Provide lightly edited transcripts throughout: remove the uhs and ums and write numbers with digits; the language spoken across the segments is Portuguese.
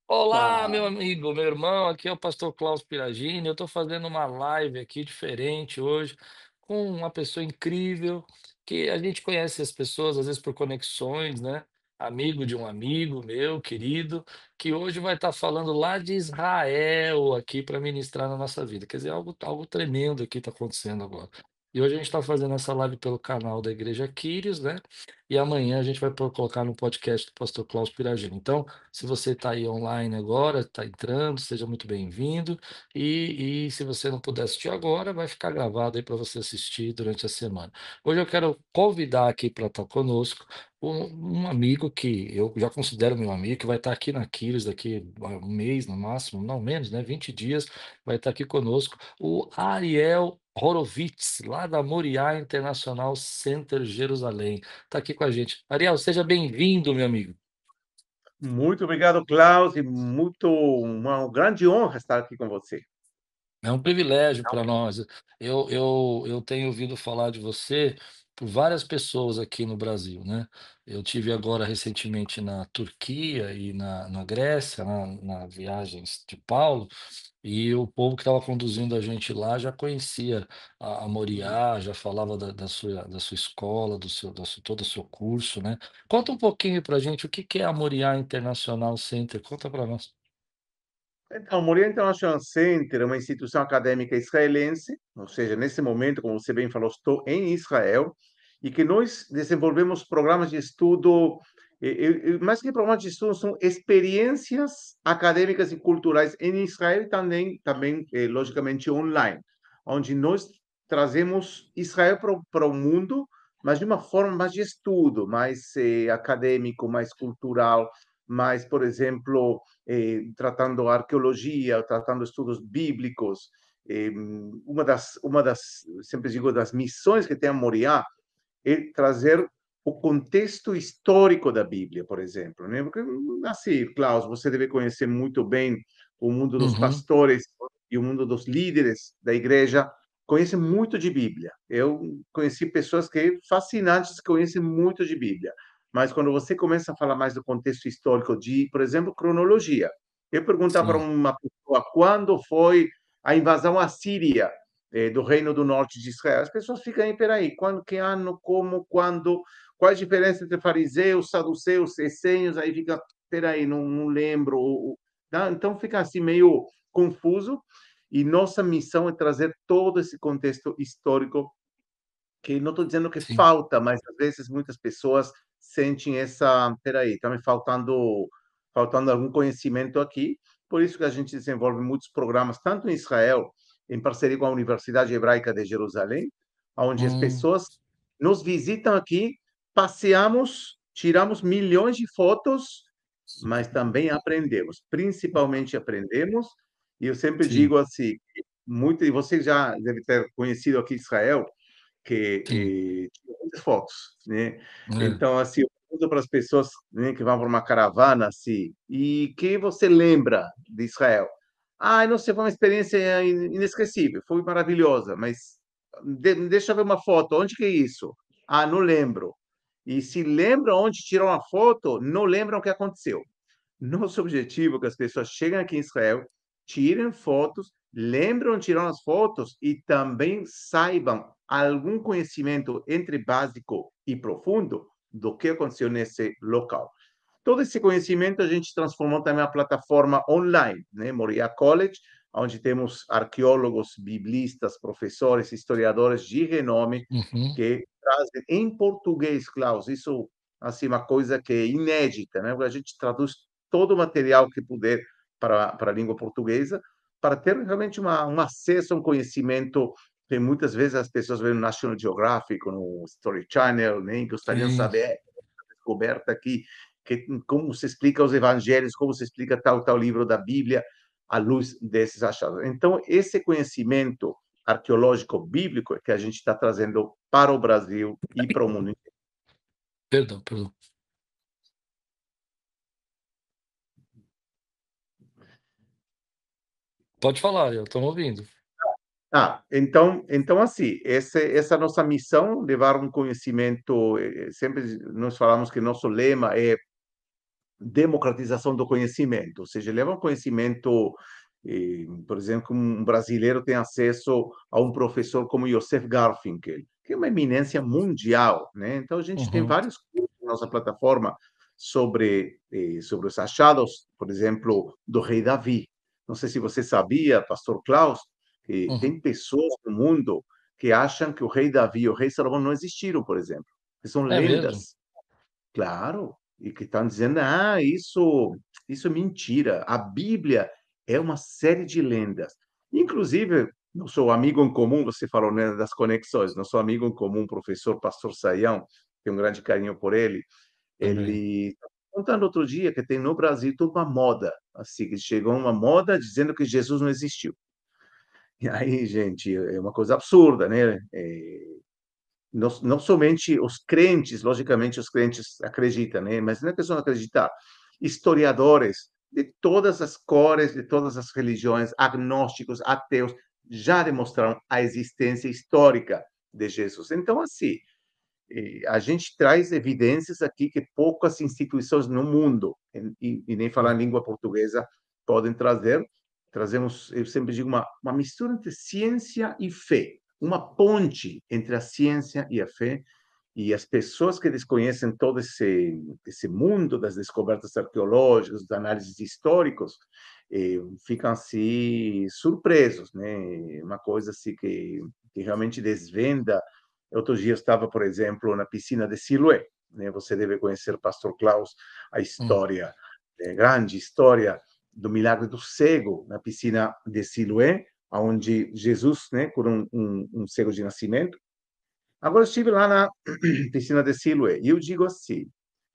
Olá, meu Opa! amigo, meu irmão, aqui é o pastor Klaus Piragini. Eu estou fazendo uma live aqui diferente hoje com uma pessoa incrível que a gente conhece as pessoas às vezes por conexões, né? Amigo de um amigo meu, querido, que hoje vai estar falando lá de Israel aqui para ministrar na nossa vida. Quer dizer, algo tremendo aqui está acontecendo agora. E hoje a gente está fazendo essa live pelo canal da Igreja Quírios, né? E amanhã a gente vai colocar no podcast do pastor Klaus Piragini. Então, se você está aí online agora, está entrando, seja muito bem-vindo. E se você não puder assistir agora, vai ficar gravado aí para você assistir durante a semana. Hoje eu quero convidar aqui para estar conosco um amigo que eu já considero meu amigo, que vai estar aqui na Quiris daqui a um mês no máximo, não menos, né? 20 dias, vai estar aqui conosco, o Ariel Horovitz, lá da Moriá International Center Jerusalém. Está aqui com a gente. Ariel, seja bem-vindo, meu amigo. Muito obrigado, Klaus, e uma grande honra estar aqui com você. É um privilégio para nós. Eu tenho ouvido falar de você por várias pessoas aqui no Brasil, né? Eu tive agora recentemente na Turquia e na Grécia, na viagens de Paulo, e o povo que estava conduzindo a gente lá já conhecia a Moriá, já falava da sua escola, todo o seu curso, né? Conta um pouquinho para a gente o que que é a Moriá International Center, conta para nós. Então, o Moriá International Center é uma instituição acadêmica israelense, ou seja, nesse momento, como você bem falou, estou em Israel, e que nós desenvolvemos programas de estudo, mais que programas de estudo, são experiências acadêmicas e culturais em Israel e também logicamente, online, onde nós trazemos Israel para o mundo, mas de uma forma mais de estudo, mais acadêmico, mais cultural, mais, por exemplo, tratando arqueologia, tratando estudos bíblicos. Sempre digo, das missões que tem a Moriá é trazer o contexto histórico da Bíblia, por exemplo, né? Porque, assim, Klaus, você deve conhecer muito bem o mundo dos Uhum, pastores e o mundo dos líderes da igreja, conhecem muito de Bíblia. Eu conheci pessoas que fascinantes conhecem muito de Bíblia, mas quando você começa a falar mais do contexto histórico de, por exemplo, cronologia, eu perguntar para sim, uma pessoa quando foi a invasão assíria do Reino do Norte de Israel. As pessoas ficam aí, peraí, quando, que ano, como, quando, qual a diferença entre fariseus, saduceus, essênios, aí fica, peraí, não lembro. Tá? Então fica assim meio confuso, e nossa missão é trazer todo esse contexto histórico, que não estou dizendo que sim. falta, mas às vezes muitas pessoas sentem essa, peraí, está me faltando algum conhecimento aqui. Por isso que a gente desenvolve muitos programas, tanto em Israel, em parceria com a Universidade Hebraica de Jerusalém, onde as Hum, pessoas nos visitam aqui, passeamos, tiramos milhões de fotos, mas também aprendemos, principalmente aprendemos. E eu sempre sim, digo assim, muito, e você já deve ter conhecido aqui Israel, que sim. tira muitas fotos, né? É, Então, assim, eu pergunto para as pessoas, né, que vão para uma caravana, assim, e que você lembra de Israel? Ah, não sei, foi uma experiência inesquecível, foi maravilhosa, mas deixa eu ver uma foto, onde que é isso? Ah, não lembro. E se lembram onde tirou uma foto, não lembram o que aconteceu. Nosso objetivo é que as pessoas cheguem aqui em Israel, tirem fotos, lembram de tirar as fotos e também saibam algum conhecimento entre básico e profundo do que aconteceu nesse local. Todo esse conhecimento a gente transformou também na plataforma online, né? Moriá College, onde temos arqueólogos, biblistas, professores, historiadores de renome uhum, que trazem em português, Klaus, isso assim uma coisa que é inédita, né? A gente traduz todo o material que puder para a língua portuguesa, para ter realmente um acesso a um conhecimento que muitas vezes as pessoas veem no National Geographic, no Story Channel, nem né? Gostariam de sim. saber, descoberta aqui, como se explica os evangelhos, como se explica tal livro da Bíblia à luz desses achados. Então, esse conhecimento arqueológico bíblico é que a gente está trazendo para o Brasil e para o mundo inteiro. Perdão, perdão. Pode falar, eu estou ouvindo. Então assim, essa nossa missão, levar um conhecimento, sempre nós falamos que nosso lema é democratização do conhecimento, ou seja, leva um conhecimento, por exemplo, um brasileiro tem acesso a um professor como Joseph Garfinkel, que é uma eminência mundial, né? Então a gente tem Uhum, vários cursos na nossa plataforma sobre os achados, por exemplo, do rei Davi. Não sei se você sabia, Pastor Klaus, que uhum. tem pessoas no mundo que acham que o rei Davi e o rei Salomão não existiram, por exemplo, que são É mesmo? lendas. Claro, e que estão dizendo, isso é mentira. A Bíblia é uma série de lendas. Inclusive, nosso amigo em comum, você falou, né, das conexões, nosso amigo em comum, professor Pastor Saião, tenho um grande carinho por ele, Também. ele estava contando outro dia que tem no Brasil toda uma moda, assim, que chegou uma moda dizendo que Jesus não existiu. E aí, gente, é uma coisa absurda, né? Não somente os crentes, logicamente os crentes acreditam, né? Mas não é questão de acreditar. Historiadores de todas as cores, de todas as religiões, agnósticos, ateus, já demonstraram a existência histórica de Jesus. Então, assim, a gente traz evidências aqui que poucas instituições no mundo, e nem falar em língua portuguesa, podem trazer. Trazemos, eu sempre digo, uma mistura entre ciência e fé, uma ponte entre a ciência e a fé, e as pessoas que desconhecem todo esse mundo das descobertas arqueológicas, das análises históricos, ficam assim surpresos, né? Uma coisa assim que realmente desvenda. Outro dia eu estava, por exemplo, na piscina de Siloé, né? Você deve conhecer o Pastor Klaus, a Hum. história, grande história do milagre do cego na piscina de Siloé, onde Jesus, né, curou um cego de nascimento. Agora eu estive lá na piscina de Siloé e eu digo assim: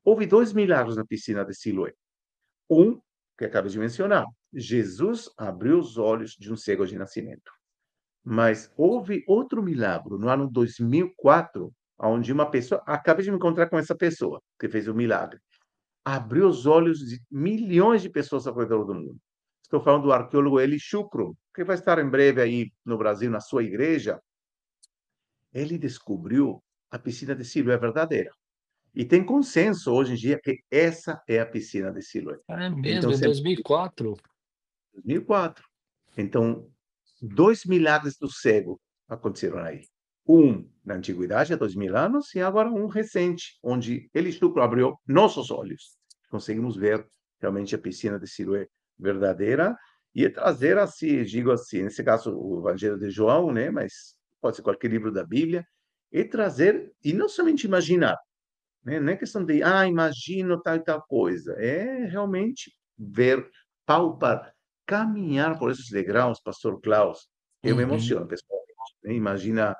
houve dois milagres na piscina de Siloé. Um, que acabei de mencionar, Jesus abriu os olhos de um cego de nascimento. Mas houve outro milagre no ano 2004, onde uma pessoa, acabei de me encontrar com essa pessoa que fez o milagre, abriu os olhos de milhões de pessoas ao redor do mundo. Estou falando do arqueólogo Eli Shukro, que vai estar em breve aí no Brasil, na sua igreja. Ele descobriu a piscina de Siloé verdadeira. E tem consenso hoje em dia que essa é a piscina de Siloé. É Então, mesmo, em sempre 2004? 2004. Então, dois milagres do cego aconteceram aí. Um na antiguidade, há 2000 anos, e agora um recente, onde ele estupro abriu nossos olhos. Conseguimos ver realmente a piscina de Siloé verdadeira e trazer assim, digo assim, nesse caso o Evangelho de João, né, mas pode ser qualquer livro da Bíblia, e trazer, e não somente imaginar, né? Não é questão de, imagino tal e tal coisa. É realmente ver, palpar, caminhar por esses degraus, Pastor Klaus. Eu me Uhum. emociono, pessoalmente, né? Imagina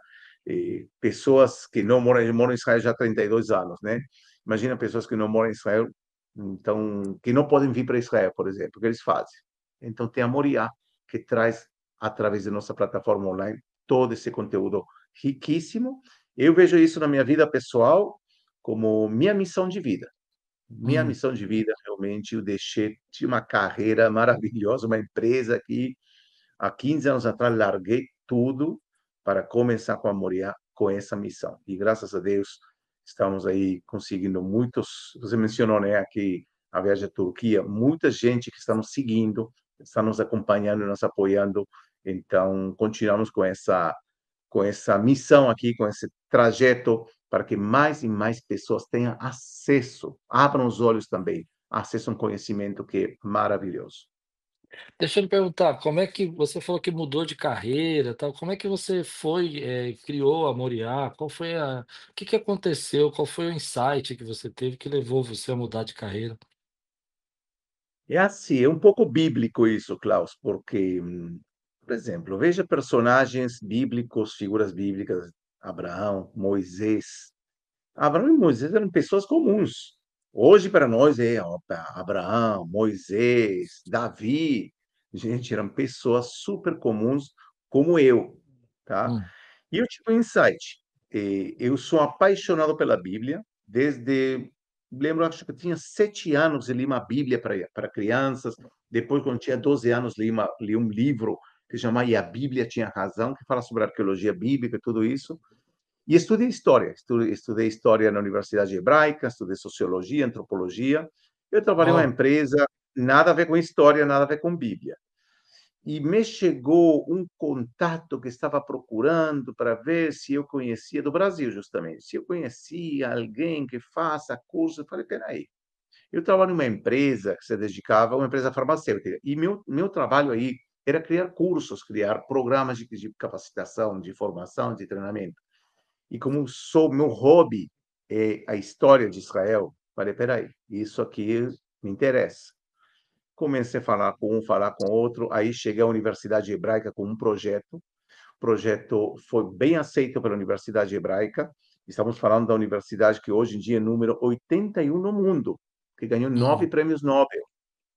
pessoas que não moram, eu moro em Israel já há 32 anos, né? Imagina pessoas que não moram em Israel, então, que não podem vir para Israel, por exemplo, o que eles fazem? Então, tem a Moriá, que traz, através da nossa plataforma online, todo esse conteúdo riquíssimo. Eu vejo isso na minha vida pessoal, como minha missão de vida. Minha Hum. missão de vida, realmente, eu deixei de uma carreira maravilhosa, uma empresa que há 15 anos atrás larguei tudo para começar com a Moriá, com essa missão. E graças a Deus estamos aí conseguindo muitos, você mencionou, né, aqui a viagem à Turquia, muita gente que está nos seguindo, está nos acompanhando, nos apoiando. Então, continuamos com essa missão aqui, com esse trajeto, para que mais e mais pessoas tenham acesso, abram os olhos também, acesso a um conhecimento que é maravilhoso. Deixa eu lhe perguntar, como é que você falou que mudou de carreira, tal, como é que você foi, criou a Moriá? Qual foi o que que aconteceu? Qual foi o insight que você teve que levou você a mudar de carreira? É assim, é um pouco bíblico isso, Klaus, porque, por exemplo, veja personagens bíblicos, figuras bíblicas, Abraão, Moisés. Abraão e Moisés eram pessoas comuns. Hoje, para nós, opa, Abraão, Moisés, Davi, gente, eram pessoas super comuns como eu, tá? Hum, E eu tive um insight. Eu sou apaixonado pela Bíblia, lembro, acho que eu tinha 7 anos, eu li uma Bíblia para crianças. Depois, quando tinha 12 anos, li um livro que se chama E a Bíblia Tinha Razão, que fala sobre arqueologia bíblica e tudo isso. E estudei história. Estudei história na Universidade Hebraica, estudei sociologia, antropologia. Eu trabalhei em uma Ó, empresa, nada a ver com história, nada a ver com Bíblia. E me chegou um contato que estava procurando para ver se eu conhecia, do Brasil justamente, se eu conhecia alguém que faça curso. Eu falei, peraí, eu trabalho em uma empresa que se dedicava, uma empresa farmacêutica, e meu trabalho aí era criar cursos, criar programas de capacitação, de formação, de treinamento. E como sou meu hobby é a história de Israel, falei, peraí, isso aqui me interessa. Comecei a falar com outro, aí cheguei à Universidade Hebraica com um projeto. O projeto foi bem aceito pela Universidade Hebraica. Estamos falando da universidade que hoje em dia é número 81 no mundo, que ganhou 9 hum, prêmios Nobel,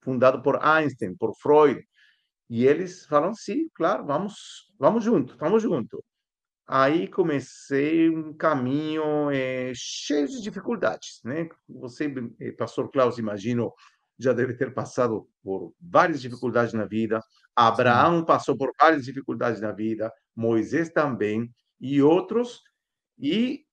fundado por Einstein, por Freud. E eles falam, sim, claro, vamos junto, vamos junto. Aí comecei um caminho cheio de dificuldades, né? Você, pastor Klaus, imagino, já deve ter passado por várias dificuldades na vida. sim. Abraão passou por várias dificuldades na vida, Moisés também, e outros. E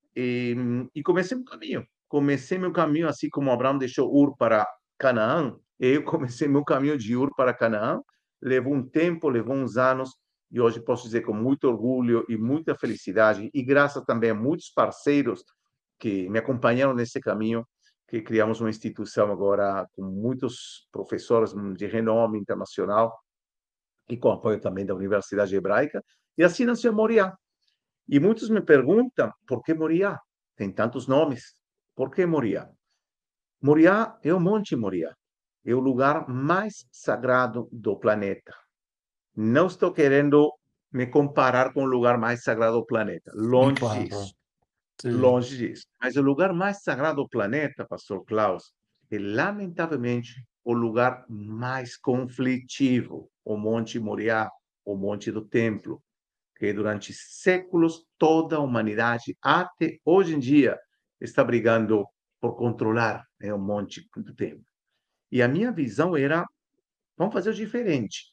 comecei meu caminho. Comecei meu caminho assim como Abraão deixou Ur para Canaã. Eu comecei meu caminho de Ur para Canaã. Levou um tempo, levou uns anos, e hoje posso dizer com muito orgulho e muita felicidade, e graças também a muitos parceiros que me acompanharam nesse caminho, que criamos uma instituição agora com muitos professores de renome internacional e com apoio também da Universidade Hebraica, e assim nasceu Moriá. E muitos me perguntam por que Moriá? Tem tantos nomes. Por que Moriá? Moriá é o Monte Moriá. É o lugar mais sagrado do planeta. Não estou querendo me comparar com o lugar mais sagrado do planeta. Longe Claro. disso. Sim. Longe disso. Mas o lugar mais sagrado do planeta, Pastor Klaus, é, lamentavelmente, o lugar mais conflitivo, o Monte Moriá, o Monte do Templo, que durante séculos toda a humanidade, até hoje em dia, está brigando por controlar, né, o Monte do Templo. E a minha visão era, vamos fazer o diferente.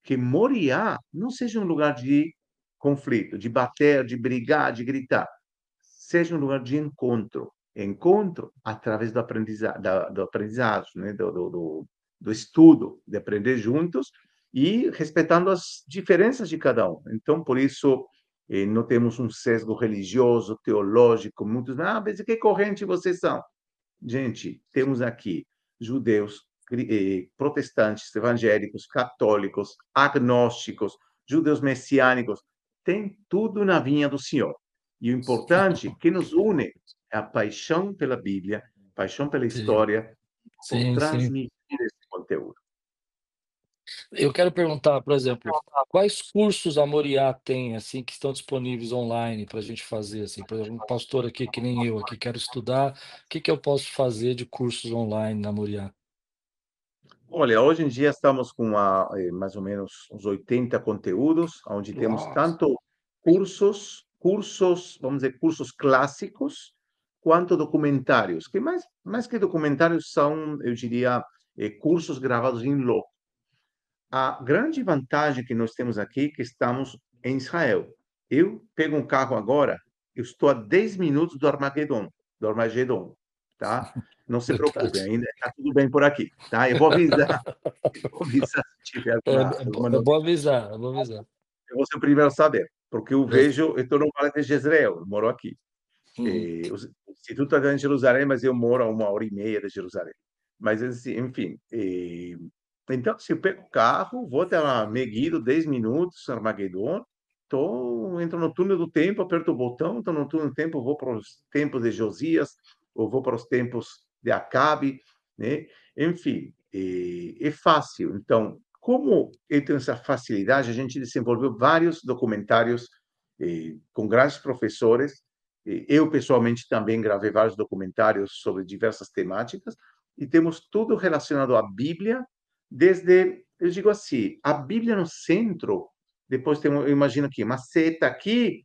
Que Moriá não seja um lugar de conflito, de bater, de brigar, de gritar. Seja um lugar de encontro. Encontro através do aprendizado, né? Do estudo, de aprender juntos e respeitando as diferenças de cada um. Então, por isso, não temos um sesgo religioso, teológico. Muitos, mas de que corrente vocês são? Gente, temos aqui judeus, protestantes, evangélicos, católicos, agnósticos, judeus messiânicos, tem tudo na vinha do Senhor. E o importante, que nos une, é a paixão pela Bíblia, paixão pela Sim, história, por sim, sim. transmitir esse conteúdo. Eu quero perguntar, por exemplo, quais cursos a Moriá tem, assim, que estão disponíveis online para a gente fazer, assim? Por exemplo, um pastor aqui que nem eu aqui, quero estudar, o que que eu posso fazer de cursos online na Moriá? Olha, hoje em dia estamos com mais ou menos uns 80 conteúdos, onde temos Uau! tanto cursos, vamos dizer, cursos clássicos, quanto documentários, que mais que documentários são, eu diria, cursos gravados em loco. A grande vantagem que nós temos aqui é que estamos em Israel. Eu pego um carro agora, eu estou a 10 minutos do Armagedon, tá? Não se preocupe, Verdade. ainda está tudo bem por aqui, tá? Eu vou avisar, eu vou avisar se tiver alguma É bom novidade. avisar, é bom avisar. Eu vou ser o primeiro a saber, porque eu Ver vejo, eu estou no Vale de Jezreel, eu moro aqui. uhum. O instituto está em Jerusalém, mas eu moro a 1 hora e meia de Jerusalém. Mas, assim, enfim. Então, se eu pego o carro, vou até lá, Megiddo, 10 minutos, Armagedon, entro no túnel do tempo, aperto o botão, estou no túnel do tempo, vou para os tempos de Josias, ou vou para os tempos de Acabe, né? Enfim, é fácil. Então, como eu tenho essa facilidade, a gente desenvolveu vários documentários com grandes professores. Eu, pessoalmente, também gravei vários documentários sobre diversas temáticas, e temos tudo relacionado à Bíblia, desde, eu digo assim, a Bíblia no centro, depois temos, eu imagino aqui, uma seta aqui,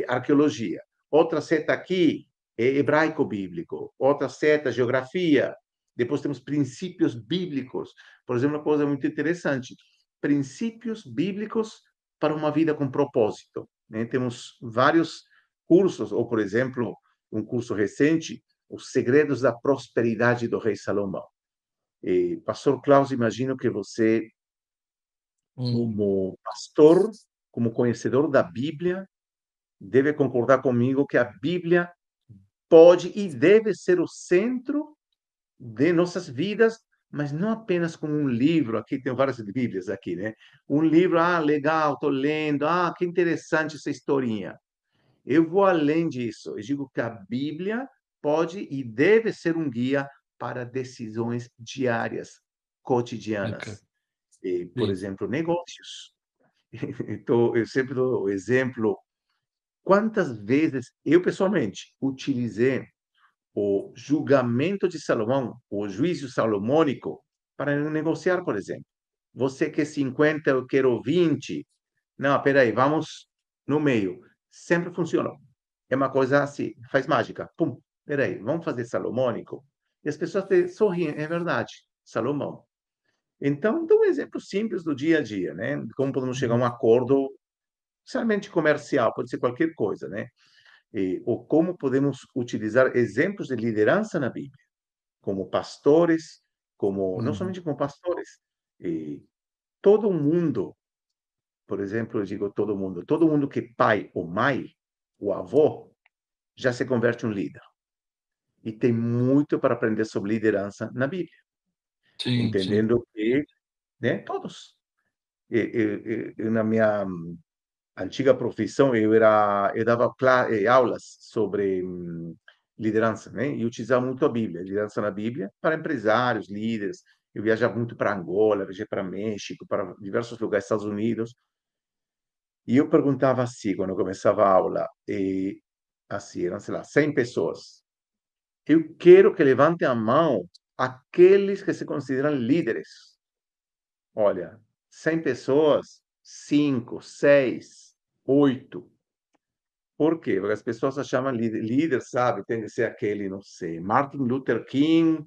arqueologia, outra seta aqui, hebraico-bíblico, outra seta, geografia, depois temos princípios bíblicos, por exemplo, uma coisa muito interessante, princípios bíblicos para uma vida com propósito, né? Temos vários cursos, ou, por exemplo, um curso recente, Os Segredos da Prosperidade do Rei Salomão. Pastor Klaus, imagino que você, Hum, como pastor, como conhecedor da Bíblia, deve concordar comigo que a Bíblia pode e deve ser o centro de nossas vidas, mas não apenas como um livro. Aqui tem várias Bíblias aqui, né? Um livro, legal, estou lendo, que interessante essa historinha. Eu vou além disso. Eu digo que a Bíblia pode e deve ser um guia para decisões diárias, ok. cotidianas. Por Sim. exemplo, negócios. Então, eu sempre dou o exemplo. Quantas vezes eu, pessoalmente, utilizei o julgamento de Salomão, o juízo salomônico, para negociar, por exemplo. Você quer 50, eu quero 20. Não, espera aí, vamos no meio. Sempre funcionou. É uma coisa assim, faz mágica. Pum, espera aí, vamos fazer salomônico. E as pessoas sorriem, é verdade, Salomão. Então, dou um exemplo simples do dia a dia, né? Como podemos chegar a Uhum, um acordo, necessariamente comercial, pode ser qualquer coisa, né? Ou como podemos utilizar exemplos de liderança na Bíblia como pastores, como não uhum. somente como pastores, e todo mundo, por exemplo, eu digo todo mundo que é pai ou mãe, o avô, já se converte em um líder. E tem muito para aprender sobre liderança na Bíblia, Sim, sim. entendendo que, né, todos. Na minha antiga profissão, eu dava aulas sobre liderança, né? E utilizava muito a Bíblia, liderança na Bíblia, para empresários, líderes. Eu viajava muito para Angola, viajei para México, para diversos lugares, Estados Unidos. E eu perguntava assim, quando eu começava a aula, assim, eram, sei lá, 100 pessoas. Eu quero que levantem a mão aqueles que se consideram líderes. Olha, 100 pessoas, 5, 6, 8. Por quê? Porque as pessoas achavam líder, sabe? Tem que ser aquele, não sei, Martin Luther King,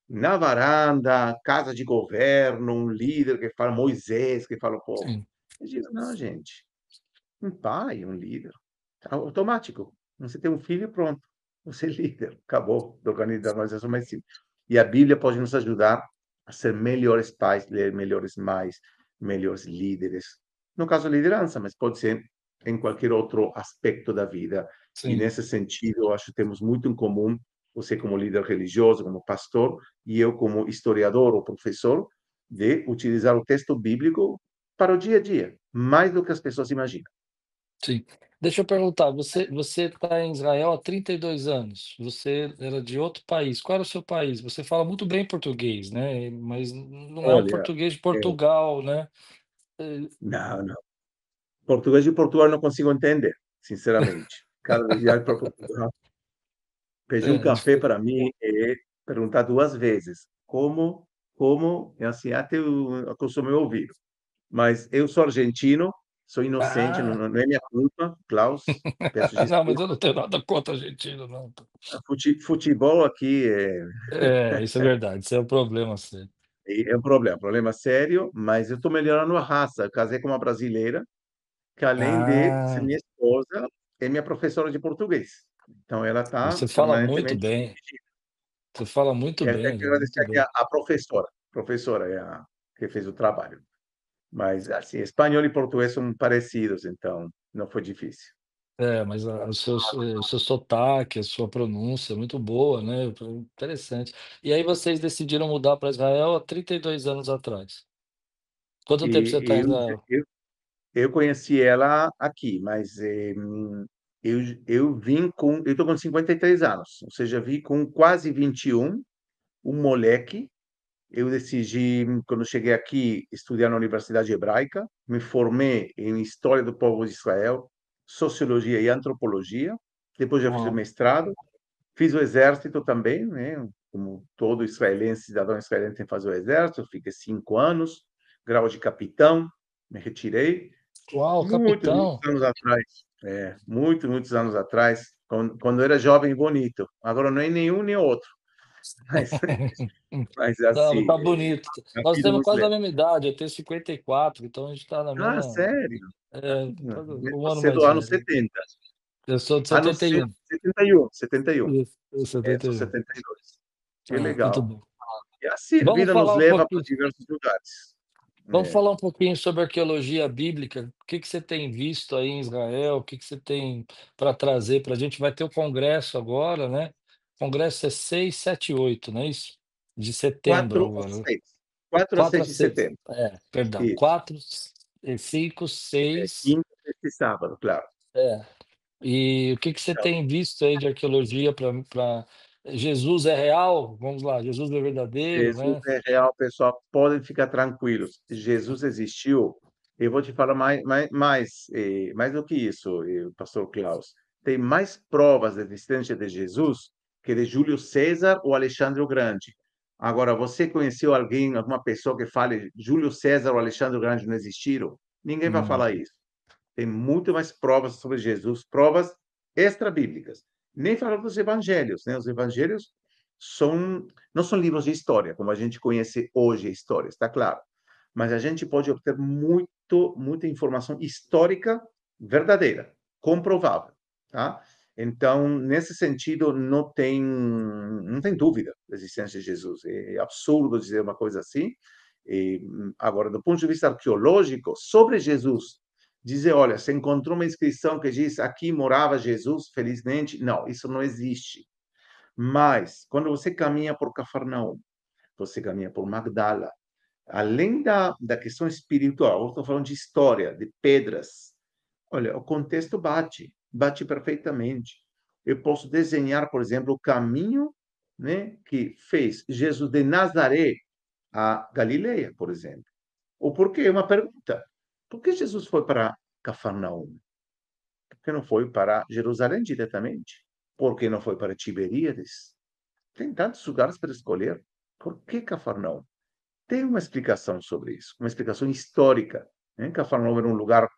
na varanda, casa de governo, um líder que fala, Moisés, que fala o povo. Sim, Eu digo, não, gente, um pai, um líder, automático. Você tem um filho, pronto, você é líder, acabou da organização mais simples. E a Bíblia pode nos ajudar a ser melhores pais, melhores mães, melhores líderes. No caso, liderança, mas pode ser em qualquer outro aspecto da vida. E sim, nesse sentido, eu acho que temos muito em comum, você como líder religioso, como pastor, e eu como historiador ou professor, de utilizar o texto bíblico para o dia a dia, mais do que as pessoas imaginam. sim. Deixa eu perguntar, você está em Israel há 32 anos, você era de outro país, qual era o seu país? Você fala muito bem português, né, mas não é o Olha, português de é, Portugal, né. não, não. Português de Portugal não consigo entender, sinceramente. Cada viagem para Portugal, pedir um É, café para mim é perguntar duas vezes como, é assim, até eu acostumei a ouvir. Mas eu sou argentino, sou inocente, não, ah, não é minha culpa, Klaus, peço não, mas eu não desculpa. tenho nada contra argentino não. Futebol aqui É, isso é verdade, isso é um problema sério. é um problema sério, mas eu estou melhorando a raça. Eu casei com uma brasileira, que além de ser Ah, minha esposa, é minha professora de português. Então ela está você fala muito permanentemente bem, corrigindo. você fala muito E até bem, que aliás, agradecer muito aqui bem. a professora é a que fez o trabalho. Mas, assim, espanhol e português são parecidos, então não foi difícil. É, mas o seu sotaque, a sua pronúncia é muito boa, né, interessante. E aí vocês decidiram mudar para Israel há 32 anos atrás. Quanto tempo você está em E Israel? eu eu conheci ela aqui, mas, eu eu estou com 53 anos, ou seja, vim com quase 21, um moleque. Eu decidi, quando cheguei aqui, estudar na Universidade Hebraica. Me formei em História do Povo de Israel, Sociologia e Antropologia. Depois já fiz o Uau, mestrado. Fiz o exército também, né? Como todo israelense, cidadão israelense tem que fazer o exército. Fiquei 5 anos, grau de capitão, me retirei. uau, Muitos capitão. anos atrás. Muitos anos atrás, quando eu era jovem e bonito. Agora não é nenhum nem outro. Mas, mas Não, assim, tá bonito. a Nós vida temos nos quase a leva. mesma idade, eu tenho 54, então a gente está na Ah, mesma, sério? um ano Você é mais do ano velho. 70. Eu sou de Ano 71. 71, 71. Isso, É, sou 71. 72. Que Ah, muito legal. bom. E assim a Vamos vida nos falar um leva para pouquinho diversos lugares. vamos É. falar um pouquinho sobre arqueologia bíblica. O que que você tem visto aí em Israel? O que que você tem para trazer para a gente? Vai ter o congresso agora, né? O congresso é 6, 7 e 8, não é isso? De setembro 4 a agora. 6. 4 a 4 a 6 de 6. setembro. Perdão. Isso. 4, 5, É 6. quinta, sexta e sábado, claro. É. E o que que você Então, tem visto aí de arqueologia para Jesus é real? Vamos lá, Jesus é verdadeiro, Jesus né? é real, pessoal, podem ficar tranquilos. Jesus existiu. Eu vou te falar mais do que isso, pastor Klaus. Tem mais provas da existência de Jesus que de Júlio César ou Alexandre o Grande. Agora, você conheceu alguém, alguma pessoa que fale Júlio César ou Alexandre o Grande não existiram? Ninguém vai Não. falar isso. Tem muito mais provas sobre Jesus, provas extra-bíblicas. Nem falar dos evangelhos, né? Os evangelhos são, não são livros de história, como a gente conhece hoje a história, está claro. Mas a gente pode obter muita informação histórica verdadeira, comprovável, tá? Então, nesse sentido, não tem dúvida da existência de Jesus. É absurdo dizer uma coisa assim. E, agora, do ponto de vista arqueológico, sobre Jesus, dizer, olha, você encontrou uma inscrição que diz aqui morava Jesus, felizmente. Não, isso não existe. Mas, quando você caminha por Cafarnaum, você caminha por Magdala, além da questão espiritual, eu estou falando de história, de pedras. Olha, o contexto bate perfeitamente. Eu posso desenhar, por exemplo, o caminho, né, que fez Jesus de Nazaré a Galileia, por exemplo. O porquê? É uma pergunta. Por que Jesus foi para Cafarnaum? Por que não foi para Jerusalém diretamente? Por que não foi para Tiberíades? Tem tantos lugares para escolher. Por que Cafarnaum? Tem uma explicação sobre isso, uma explicação histórica, né? Cafarnaum era um lugar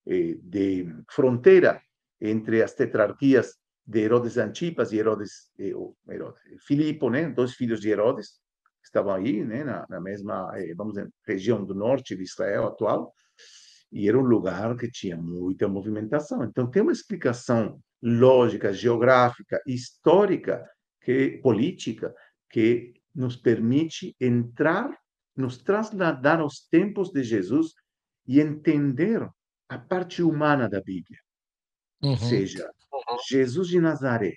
de fronteira entre as tetrarquias de Herodes Antipas e Herodes Filipo, né? Dois filhos de Herodes, que estavam aí, né? Na mesma, vamos dizer, região do norte de Israel atual, e era um lugar que tinha muita movimentação. Então, tem uma explicação lógica, geográfica, histórica, política, que nos permite entrar, nos trasladar aos tempos de Jesus e entender a parte humana da Bíblia. Ou Uhum. seja, Jesus de Nazaré,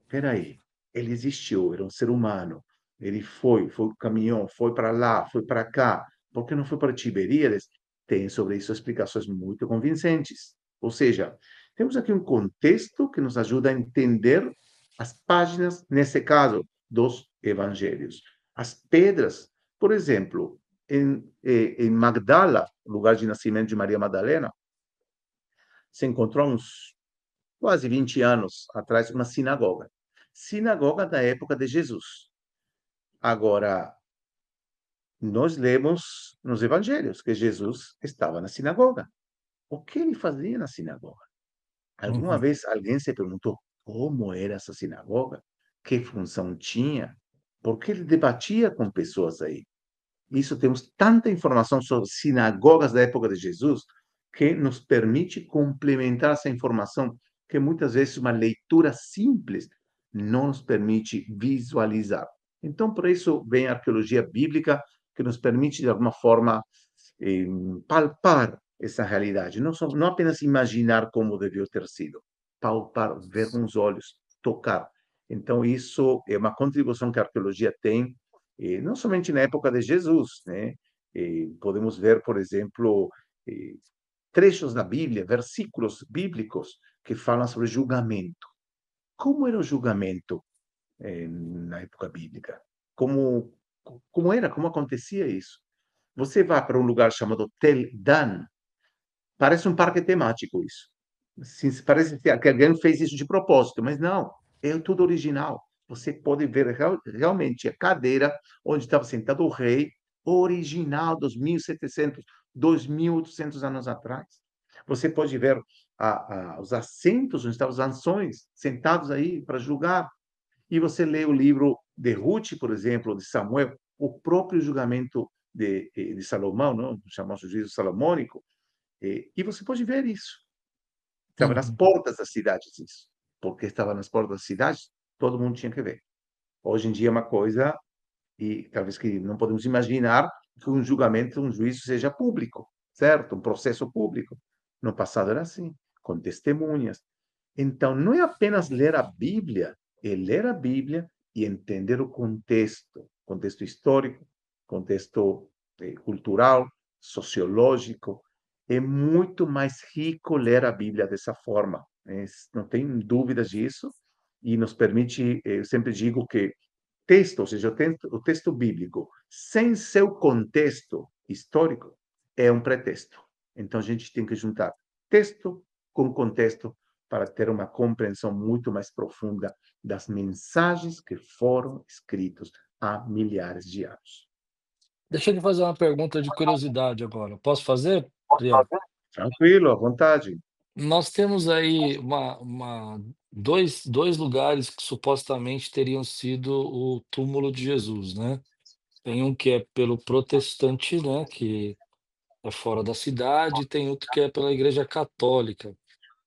espera aí, ele existiu, era um ser humano. Ele foi caminhão, foi para lá, foi para cá. Por que não foi para Tiberíades? Tem sobre isso explicações muito convincentes. Ou seja, temos aqui um contexto que nos ajuda a entender as páginas, nesse caso, dos evangelhos. As pedras, por exemplo, em Magdala, lugar de nascimento de Maria Madalena, se encontrou uns quase 20 anos atrás uma sinagoga. Sinagoga da época de Jesus. Agora, nós lemos nos evangelhos que Jesus estava na sinagoga. O que ele fazia na sinagoga? Alguma Uhum. vez alguém se perguntou como era essa sinagoga? Que função tinha? Por que ele debatia com pessoas aí? Isso temos tanta informação sobre sinagogas da época de Jesus que nos permite complementar essa informação que muitas vezes uma leitura simples não nos permite visualizar. Então, por isso vem a arqueologia bíblica que nos permite de alguma forma eh, palpar essa realidade, não apenas imaginar como devia ter sido, palpar, ver com os olhos, tocar. Então, isso é uma contribuição que a arqueologia tem não somente na época de Jesus, né? Podemos ver, por exemplo, trechos da Bíblia, versículos bíblicos que falam sobre julgamento. Como era o julgamento na época bíblica? Como, como era? Como acontecia isso? Você vai para um lugar chamado Tel Dan, parece um parque temático isso. Sim, parece que alguém fez isso de propósito, mas não, é tudo original. Você pode ver realmente a cadeira onde estava sentado o rei original dos 1700, 2800 anos atrás. Você pode ver os assentos onde estavam os anciões sentados aí para julgar. E você lê o livro de Ruth, por exemplo, de Samuel, o próprio julgamento de Salomão, não? O chamado juízo salomônico, e você pode ver isso. Estava nas Uhum. portas das cidades isso. Porque estava nas portas das cidades, todo mundo tinha que ver. Hoje em dia é uma coisa e talvez que não podemos imaginar que um julgamento, um juízo seja público, certo? Um processo público. No passado era assim, com testemunhas. Então, não é apenas ler a Bíblia, é ler a Bíblia e entender o contexto histórico, contexto cultural, sociológico. É muito mais rico ler a Bíblia dessa forma. Não tem dúvidas disso, e nos permite, eu sempre digo que texto, ou seja, o texto bíblico, sem seu contexto histórico, é um pretexto. Então, a gente tem que juntar texto com contexto para ter uma compreensão muito mais profunda das mensagens que foram escritas há milhares de anos. Deixa eu te fazer uma pergunta de curiosidade agora. Posso fazer, Adriano? Tranquilo, à vontade. Nós temos aí dois lugares que supostamente teriam sido o túmulo de Jesus, né? Tem um que é pelo protestante, né? Que é fora da cidade, e tem outro que é pela Igreja Católica.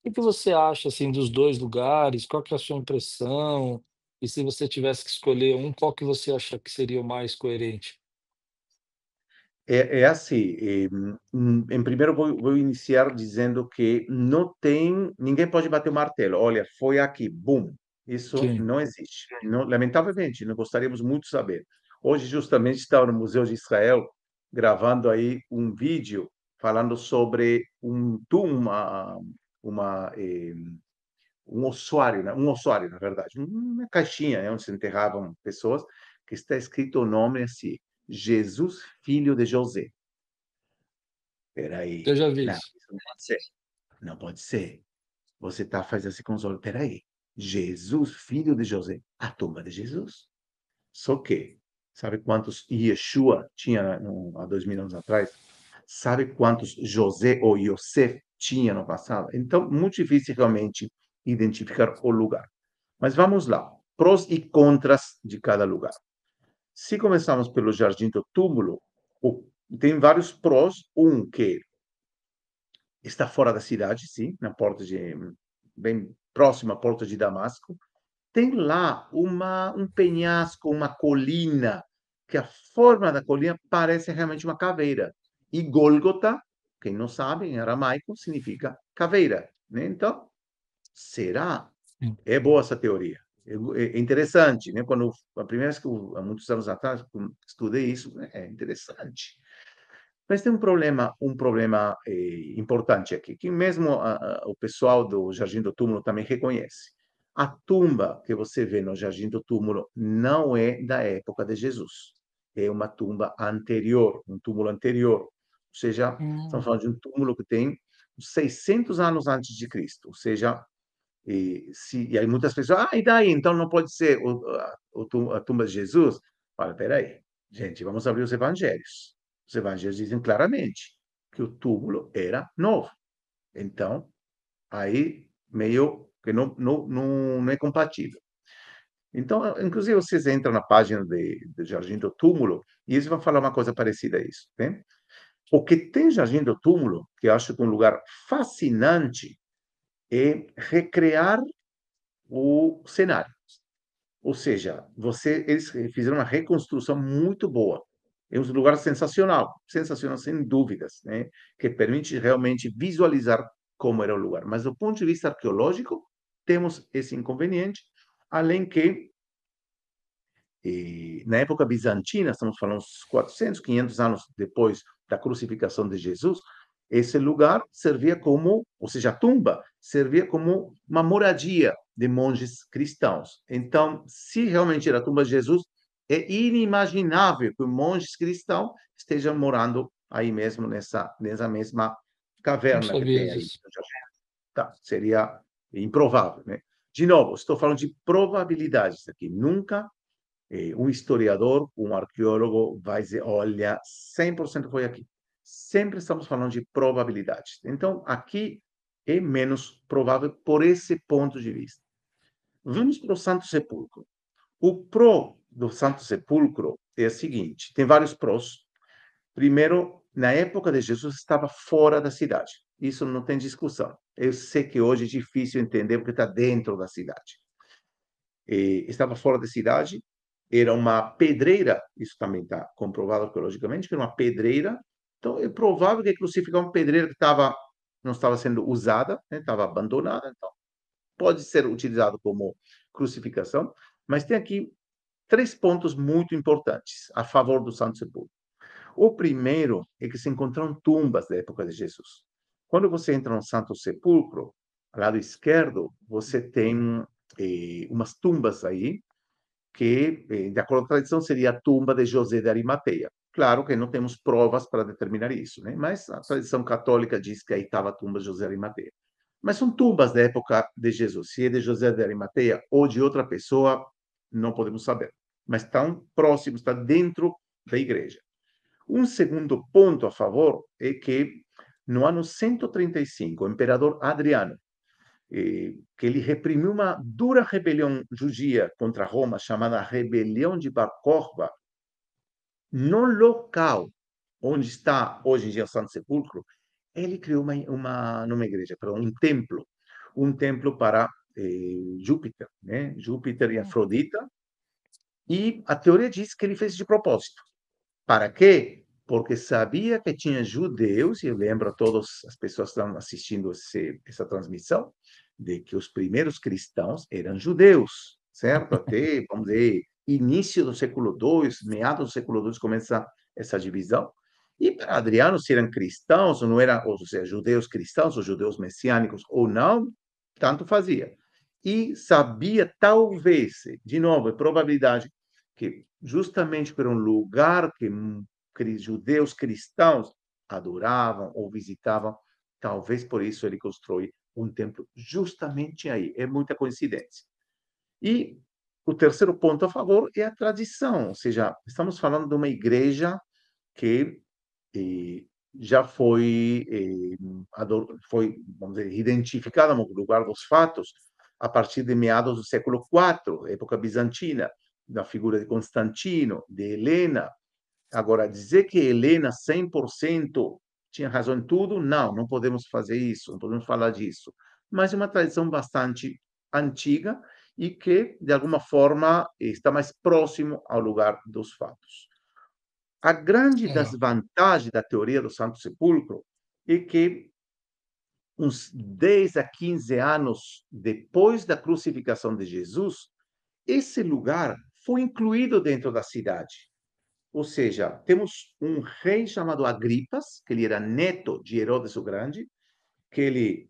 O que você acha assim dos dois lugares? Qual que é a sua impressão? E se você tivesse que escolher um, qual que você acha que seria o mais coerente? É assim, em primeiro vou iniciar dizendo que não tem, ninguém pode bater o martelo. Olha, foi aqui, bum. Isso Sim, não existe. Não, lamentavelmente, não gostaríamos muito de saber. Hoje, justamente, estava no Museu de Israel gravando aí um vídeo falando sobre uma, um ossuário, né? Um ossuário, na verdade, uma caixinha, né, onde se enterravam pessoas, que está escrito o nome assim, Jesus, filho de José. eu Peraí, já vi não, isso. isso não pode ser. Não pode ser. Você está fazendo assim com os olhos. Peraí, Jesus, filho de José, a tumba de Jesus. Só que, sabe quantos Yeshua tinha há 2000 anos atrás? Sabe quantos José ou Yosef tinha no passado? Então, muito difícil realmente identificar o lugar. Mas vamos lá. Prós e contras de cada lugar. Se começarmos pelo Jardim do Túmulo, tem vários prós. Um, que está fora da cidade, sim, na porta de, bem próximo à porta de Damasco. Tem lá um penhasco, uma colina, que a forma da colina parece realmente uma caveira. E Gólgota, quem não sabe, em aramaico, significa caveira, né? Então, será? Sim. É boa essa teoria. É interessante, né? Quando a primeira vez que há muitos anos atrás estudei isso, né, é interessante. Mas tem um problema importante aqui, que mesmo o pessoal do Jardim do Túmulo também reconhece. A tumba que você vê no Jardim do Túmulo não é da época de Jesus. É uma tumba anterior, um túmulo anterior. Ou seja, estamos Hum, falando de um túmulo que tem 600 anos antes de Cristo. Ou seja, e aí muitas pessoas, e daí? Então não pode ser a tumba de Jesus? Fala, peraí, gente, vamos abrir os evangelhos. Os evangelhos dizem claramente que o túmulo era novo. Então, aí meio que não é compatível. Então, inclusive, vocês entram na página de Jardim do Túmulo e eles vão falar uma coisa parecida a isso. Né? O que tem Jardim do Túmulo, que eu acho que é um lugar fascinante, é recriar o cenário. Ou seja, eles fizeram uma reconstrução muito boa. É um lugar sensacional, sensacional sem dúvidas, né? Que permite realmente visualizar como era o lugar. Mas do ponto de vista arqueológico, temos esse inconveniente, além que na época bizantina, estamos falando uns 400, 500 anos depois da crucificação de Jesus, esse lugar servia como, ou seja, a tumba servia como uma moradia de monges cristãos. Então, se realmente era a tumba de Jesus, é inimaginável que monges cristãos estejam morando aí mesmo nessa mesma não caverna que sabia tem aí. disso. Tá, seria improvável, né? De novo, estou falando de probabilidades aqui. Nunca um historiador, um arqueólogo vai dizer, olha, 100% foi aqui. Sempre estamos falando de probabilidades. Então, aqui é menos provável por esse ponto de vista. Vamos para o Santo Sepulcro. O pró do Santo Sepulcro é o seguinte: tem vários prós. Primeiro, na época de Jesus, estava fora da cidade. Isso não tem discussão. Eu sei que hoje é difícil entender porque está dentro da cidade. Estava fora da cidade, era uma pedreira, isso também está comprovado arqueologicamente, que era uma pedreira, então é provável que crucificar uma pedreira que não estava sendo usada, né, estava abandonada, então pode ser utilizado como crucificação, mas tem aqui três pontos muito importantes a favor do Santo Sepulcro. O primeiro é que se encontraram tumbas da época de Jesus. Quando você entra no Santo Sepulcro, ao lado esquerdo, você tem umas tumbas aí, que, de acordo com a tradição, seria a tumba de José de Arimateia. Claro que não temos provas para determinar isso, né? Mas a tradição católica diz que aí estava a tumba de José de Arimateia. Mas são tumbas da época de Jesus. Se é de José de Arimateia ou de outra pessoa, não podemos saber. Mas estão próximos, está dentro da igreja. Um segundo ponto a favor é que no ano 135, o imperador Adriano, que ele reprimiu uma dura rebelião judia contra Roma, chamada Rebelião de Bar Kokhba, no local onde está hoje em dia o Santo Sepulcro, ele criou numa igreja, perdão, um templo para Júpiter, né? Júpiter e Afrodita, e a teoria diz que ele fez de propósito. Para quê? Porque sabia que tinha judeus, e eu lembro a todas as pessoas que estão assistindo essa transmissão, de que os primeiros cristãos eram judeus, certo? Até, vamos dizer, início do século II, meados do século II, começa essa divisão. E para Adriano, se eram cristãos ou não eram, ou seja, judeus cristãos ou judeus messiânicos ou não, tanto fazia. E sabia, talvez, de novo, é probabilidade, que justamente por um lugar que judeus cristãos adoravam ou visitavam, talvez por isso ele construiu um templo justamente aí. É muita coincidência. E o terceiro ponto a favor é a tradição, ou seja, estamos falando de uma igreja que já foi, vamos dizer, identificada no lugar dos fatos a partir de meados do século IV, época bizantina, da figura de Constantino, de Helena. Agora, dizer que Helena 100% tinha razão em tudo, não podemos fazer isso, não podemos falar disso. Mas é uma tradição bastante antiga e que, de alguma forma, está mais próximo ao lugar dos fatos. A grande Legal. desvantagem da teoria do Santo Sepulcro é que uns 10 a 15 anos depois da crucificação de Jesus, esse lugar foi incluído dentro da cidade. Ou seja, temos um rei chamado Agripas, que ele era neto de Herodes o Grande, que ele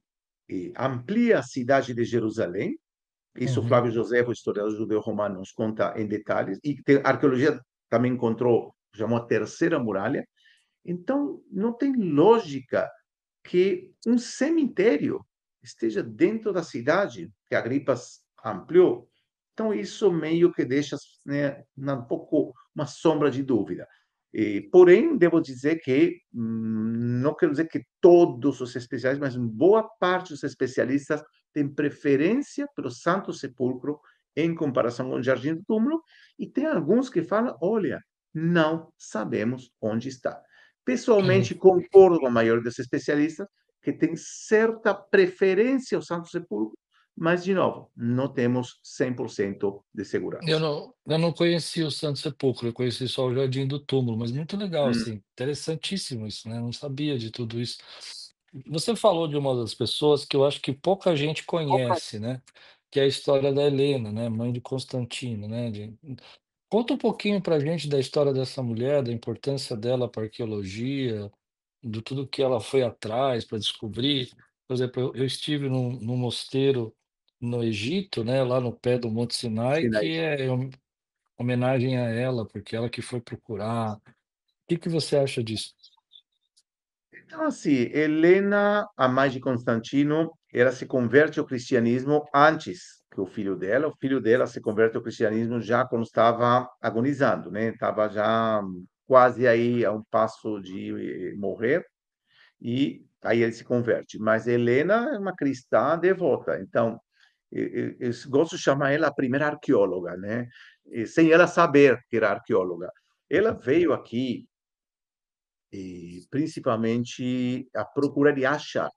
amplia a cidade de Jerusalém. Isso Uhum. Flávio José, o historiador judeu-romano, nos conta em detalhes. E a arqueologia também encontrou, chamou a Terceira Muralha. Então, não tem lógica que um cemitério esteja dentro da cidade que Agripas ampliou. Então, isso meio que deixa, né, um pouco uma sombra de dúvida. Porém, devo dizer que, não quero dizer que todos os especialistas, mas boa parte dos especialistas tem preferência pelo Santo Sepulcro em comparação com o Jardim do Túmulo, e tem alguns que falam, olha, não sabemos onde está. Sim. Pessoalmente, concordo com a maioria dos especialistas que tem certa preferência ao Santo Sepulcro, mas, de novo, não temos 100% de segurança. Eu não conheci o Santo Sepulcro, eu conheci só o Jardim do Túmulo, mas muito legal, Hum, assim, interessantíssimo isso, né? Não sabia de tudo isso. Você falou de uma das pessoas que eu acho que pouca gente conhece, né? Que é a história da Helena, né? Mãe de Constantino, né? Conta um pouquinho pra gente da história dessa mulher, da importância dela para a arqueologia, de tudo que ela foi atrás para descobrir. Por exemplo, eu estive num mosteiro no Egito, né? Lá no pé do Monte Sinai, Sinai. que é homenagem a ela, porque ela que foi procurar. O que que você acha disso? Então, assim, Helena, a mãe de Constantino, ela se converte ao cristianismo antes que o filho dela. O filho dela se converte ao cristianismo já quando estava agonizando, né? Estava já quase aí a um passo de morrer. E aí ele se converte. Mas Helena é uma cristã devota, então eu gosto de chamar ela a primeira arqueóloga, né? Sem ela saber que era arqueóloga. Ela veio aqui principalmente à procura de achar,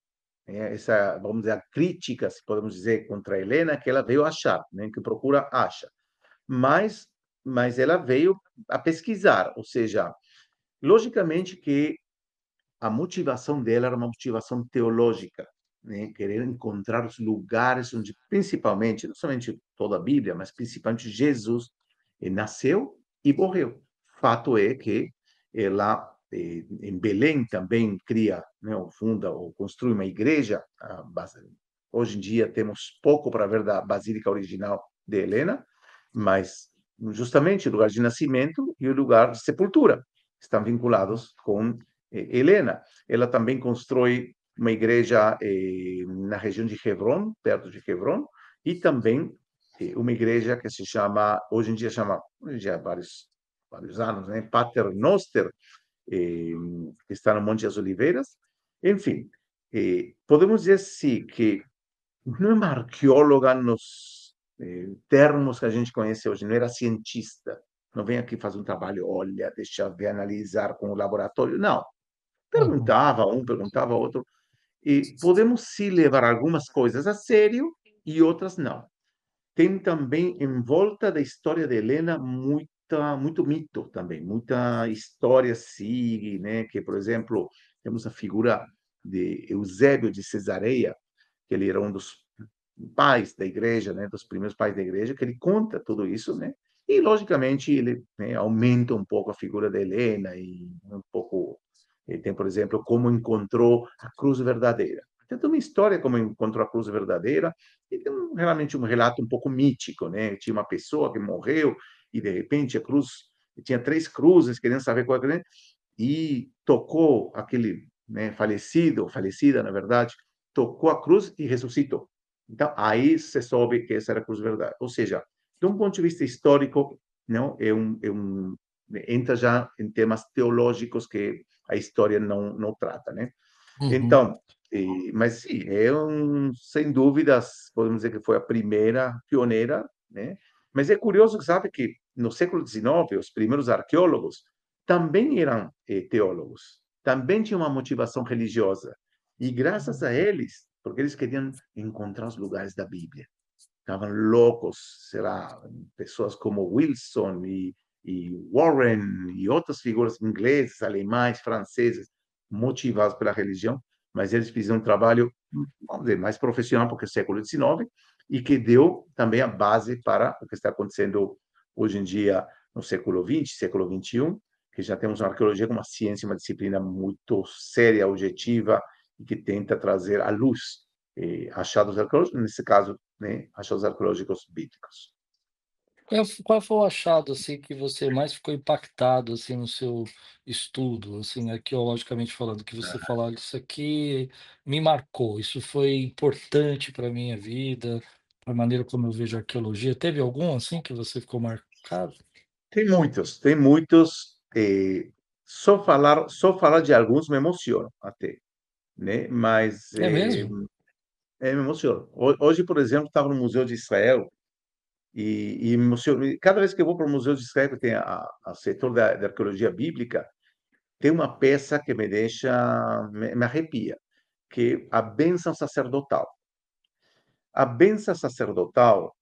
né? Essa, vamos dizer, a crítica, se podemos dizer, contra Helena, que ela veio achar, né? Que procura acha. Mas mas ela veio a pesquisar, ou seja, logicamente que a motivação dela era uma motivação teológica, né? Querer encontrar os lugares onde, principalmente, não somente toda a Bíblia, mas principalmente Jesus nasceu e morreu. Fato é que ela, em Belém, também cria, né, ou funda, ou construi uma igreja. Hoje em dia temos pouco para ver da Basílica original de Helena, mas justamente o lugar de nascimento e o lugar de sepultura estão vinculados com Helena. Ela também constrói uma igreja na região de Hebron, perto de Hebron, e também uma igreja que se chama, hoje em dia há vários anos, né? Pater Noster, que está no Monte das Oliveiras. Enfim, podemos dizer sim que não é uma arqueóloga nos termos que a gente conhece hoje, não era cientista, não vem aqui fazer um trabalho, olha, deixa eu ver, analisar com o laboratório, não. Uhum, Perguntava um, perguntava outro, e podemos sim levar algumas coisas a sério e outras não. Tem também em volta da história de Helena muito mito também, muita história sim, né? Que, por exemplo, temos a figura de Eusébio de Cesareia, que ele era um dos pais da igreja, né? Dos primeiros pais da igreja, que ele conta tudo isso, né? E, logicamente, ele, né, aumenta um pouco a figura de Helena e um pouco. Ele tem, por exemplo, como encontrou a cruz verdadeira. Tem uma história como encontrou a cruz verdadeira e tem realmente um relato um pouco mítico, né? Tinha uma pessoa que morreu e, de repente, a cruz tinha três cruzes, querendo saber qual era, e tocou aquele, né, falecido, ou falecida, na verdade, tocou a cruz e ressuscitou. Então, aí se soube que essa era a cruz verdade. Ou seja, de um ponto de vista histórico, não entra já em temas teológicos que a história não trata, né? uhum. Então, mas sim, sem dúvidas, podemos dizer que foi a primeira pioneira, né? Mas é curioso, sabe, que no século XIX, os primeiros arqueólogos também eram teólogos, também tinham uma motivação religiosa. E graças a eles, porque eles queriam encontrar os lugares da Bíblia, estavam loucos, será, pessoas como Wilson e Warren e outras figuras ingleses, alemães, franceses, motivados pela religião, mas eles fizeram um trabalho, vamos dizer, mais profissional, porque é século XIX, e que deu também a base para o que está acontecendo hoje em dia no século XX, século XXI, que já temos uma arqueologia como uma ciência, uma disciplina muito séria, objetiva, e que tenta trazer à luz achados arqueológicos, nesse caso, né, achados arqueológicos bíblicos. Qual foi o achado, assim, que você mais ficou impactado, assim, no seu estudo, assim, arqueologicamente falando, que você Ah, fala: "Isso aqui me marcou, isso foi importante para minha vida, para a maneira como eu vejo a arqueologia"? Teve algum, assim, que você ficou marcado? tem muitos. Só falar de alguns me emociona até, né? Mas É mesmo? me emociona. Hoje, por exemplo, estava no Museu de Israel e me emociona. Cada vez que eu vou para o Museu de Israel, que tem a setor da arqueologia bíblica, tem uma peça que me deixa, me arrepia, que é a bênção sacerdotal. A bênção sacerdotal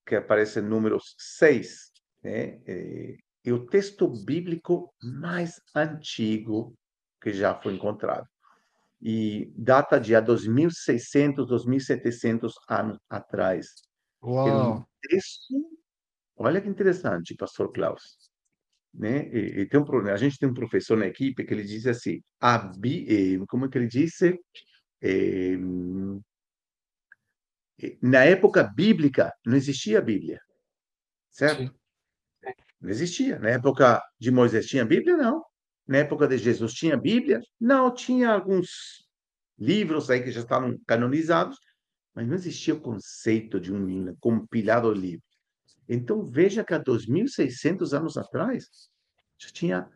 que aparece em Números 6, né? É o texto bíblico mais antigo que já foi encontrado. E data de há 2.600, 2.700 anos atrás. Era um Uau! texto, olha que interessante, pastor Klaus, né? E tem a gente tem um professor na equipe que ele diz assim, como é que ele disse? Eh, Na época bíblica não existia Bíblia, certo? Sim. Não existia. Na época de Moisés tinha Bíblia? Não. Na época de Jesus tinha Bíblia? Não, tinha alguns livros aí que já estavam canonizados, mas não existia o conceito de um compilado livro. Então veja que há 2.600 anos atrás já tinha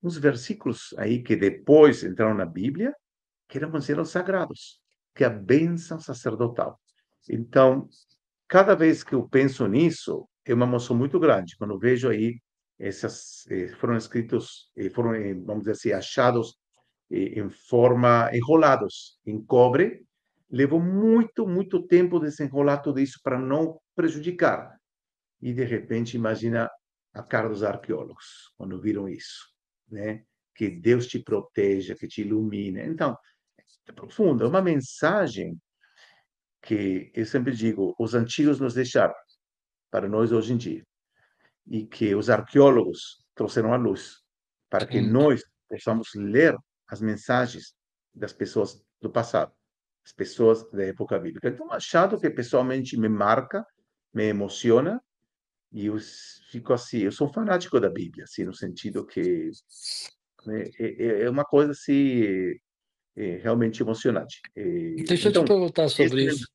uns versículos aí que depois entraram na Bíblia, que eram considerados sagrados, que é a bênção sacerdotal. Então, cada vez que eu penso nisso, é uma emoção muito grande. Quando eu vejo aí essas foram escritos, foram, vamos dizer assim, achados em forma enrolados em cobre. Levou muito tempo desenrolar tudo isso para não prejudicar. E de repente, imagina a cara dos arqueólogos quando viram isso, né? Que Deus te proteja, que te ilumine. Então, é profundo, é uma mensagem que eu sempre digo, os antigos nos deixaram para nós hoje em dia, e que os arqueólogos trouxeram à luz, para que Sim. nós possamos ler as mensagens das pessoas do passado, as pessoas da época bíblica. Então, um achado que pessoalmente me marca, me emociona, e eu fico assim, eu sou um fanático da Bíblia, assim, no sentido que né, é uma coisa assim, realmente emocionante. Deixa eu te Então, perguntar esse sobre lembra isso.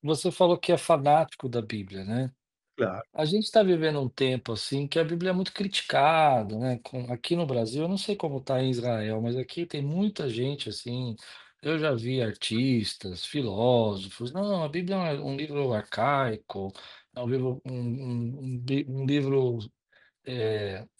Você falou que é fanático da Bíblia, né? claro, A gente está vivendo um tempo assim que a Bíblia é muito criticada, né? Aqui no Brasil, eu não sei como está em Israel, mas aqui tem muita gente assim. Eu já vi artistas, filósofos. Não, a Bíblia é um livro arcaico, é um livro, um livro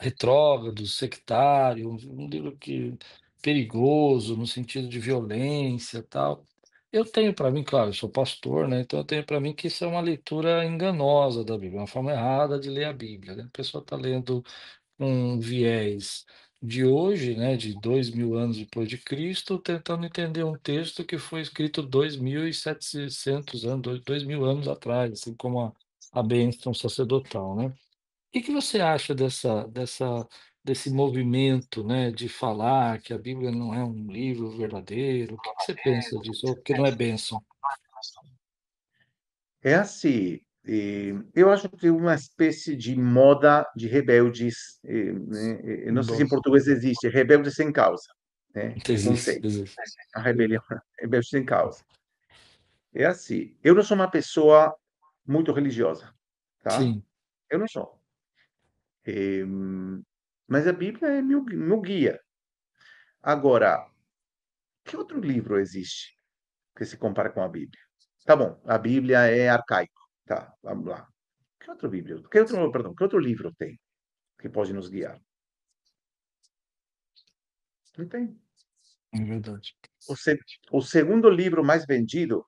retrógrado, sectário, um livro que perigoso no sentido de violência, tal. Eu tenho para mim, claro, eu sou pastor, né, então eu tenho para mim que isso é uma leitura enganosa da Bíblia, uma forma errada de ler a Bíblia, né. A pessoa está lendo um viés de hoje, né, de 2000 anos depois de Cristo, tentando entender um texto que foi escrito 2700 anos, 2000 anos atrás, assim como a bênção sacerdotal, né. Que você acha desse movimento, né, de falar que a Bíblia não é um livro verdadeiro? O que você pensa disso? Ou que não é bênção? é assim, eu acho que uma espécie de moda de rebeldes, né, eu não sei se Bom, em português existe, rebelde sem causa, né, o existe, conceito, existe. a rebelião, rebelde sem causa. É assim, eu não sou uma pessoa muito religiosa, tá? Sim, Eu não sou. Eh, mas a Bíblia é meu guia. Agora, que outro livro existe que se compara com a Bíblia? Tá bom, a Bíblia é arcaico, tá, vamos lá. Que outro Bíblia? Que outro, perdão, que outro livro tem que pode nos guiar? Não tem. é verdade. O, se, o segundo livro mais vendido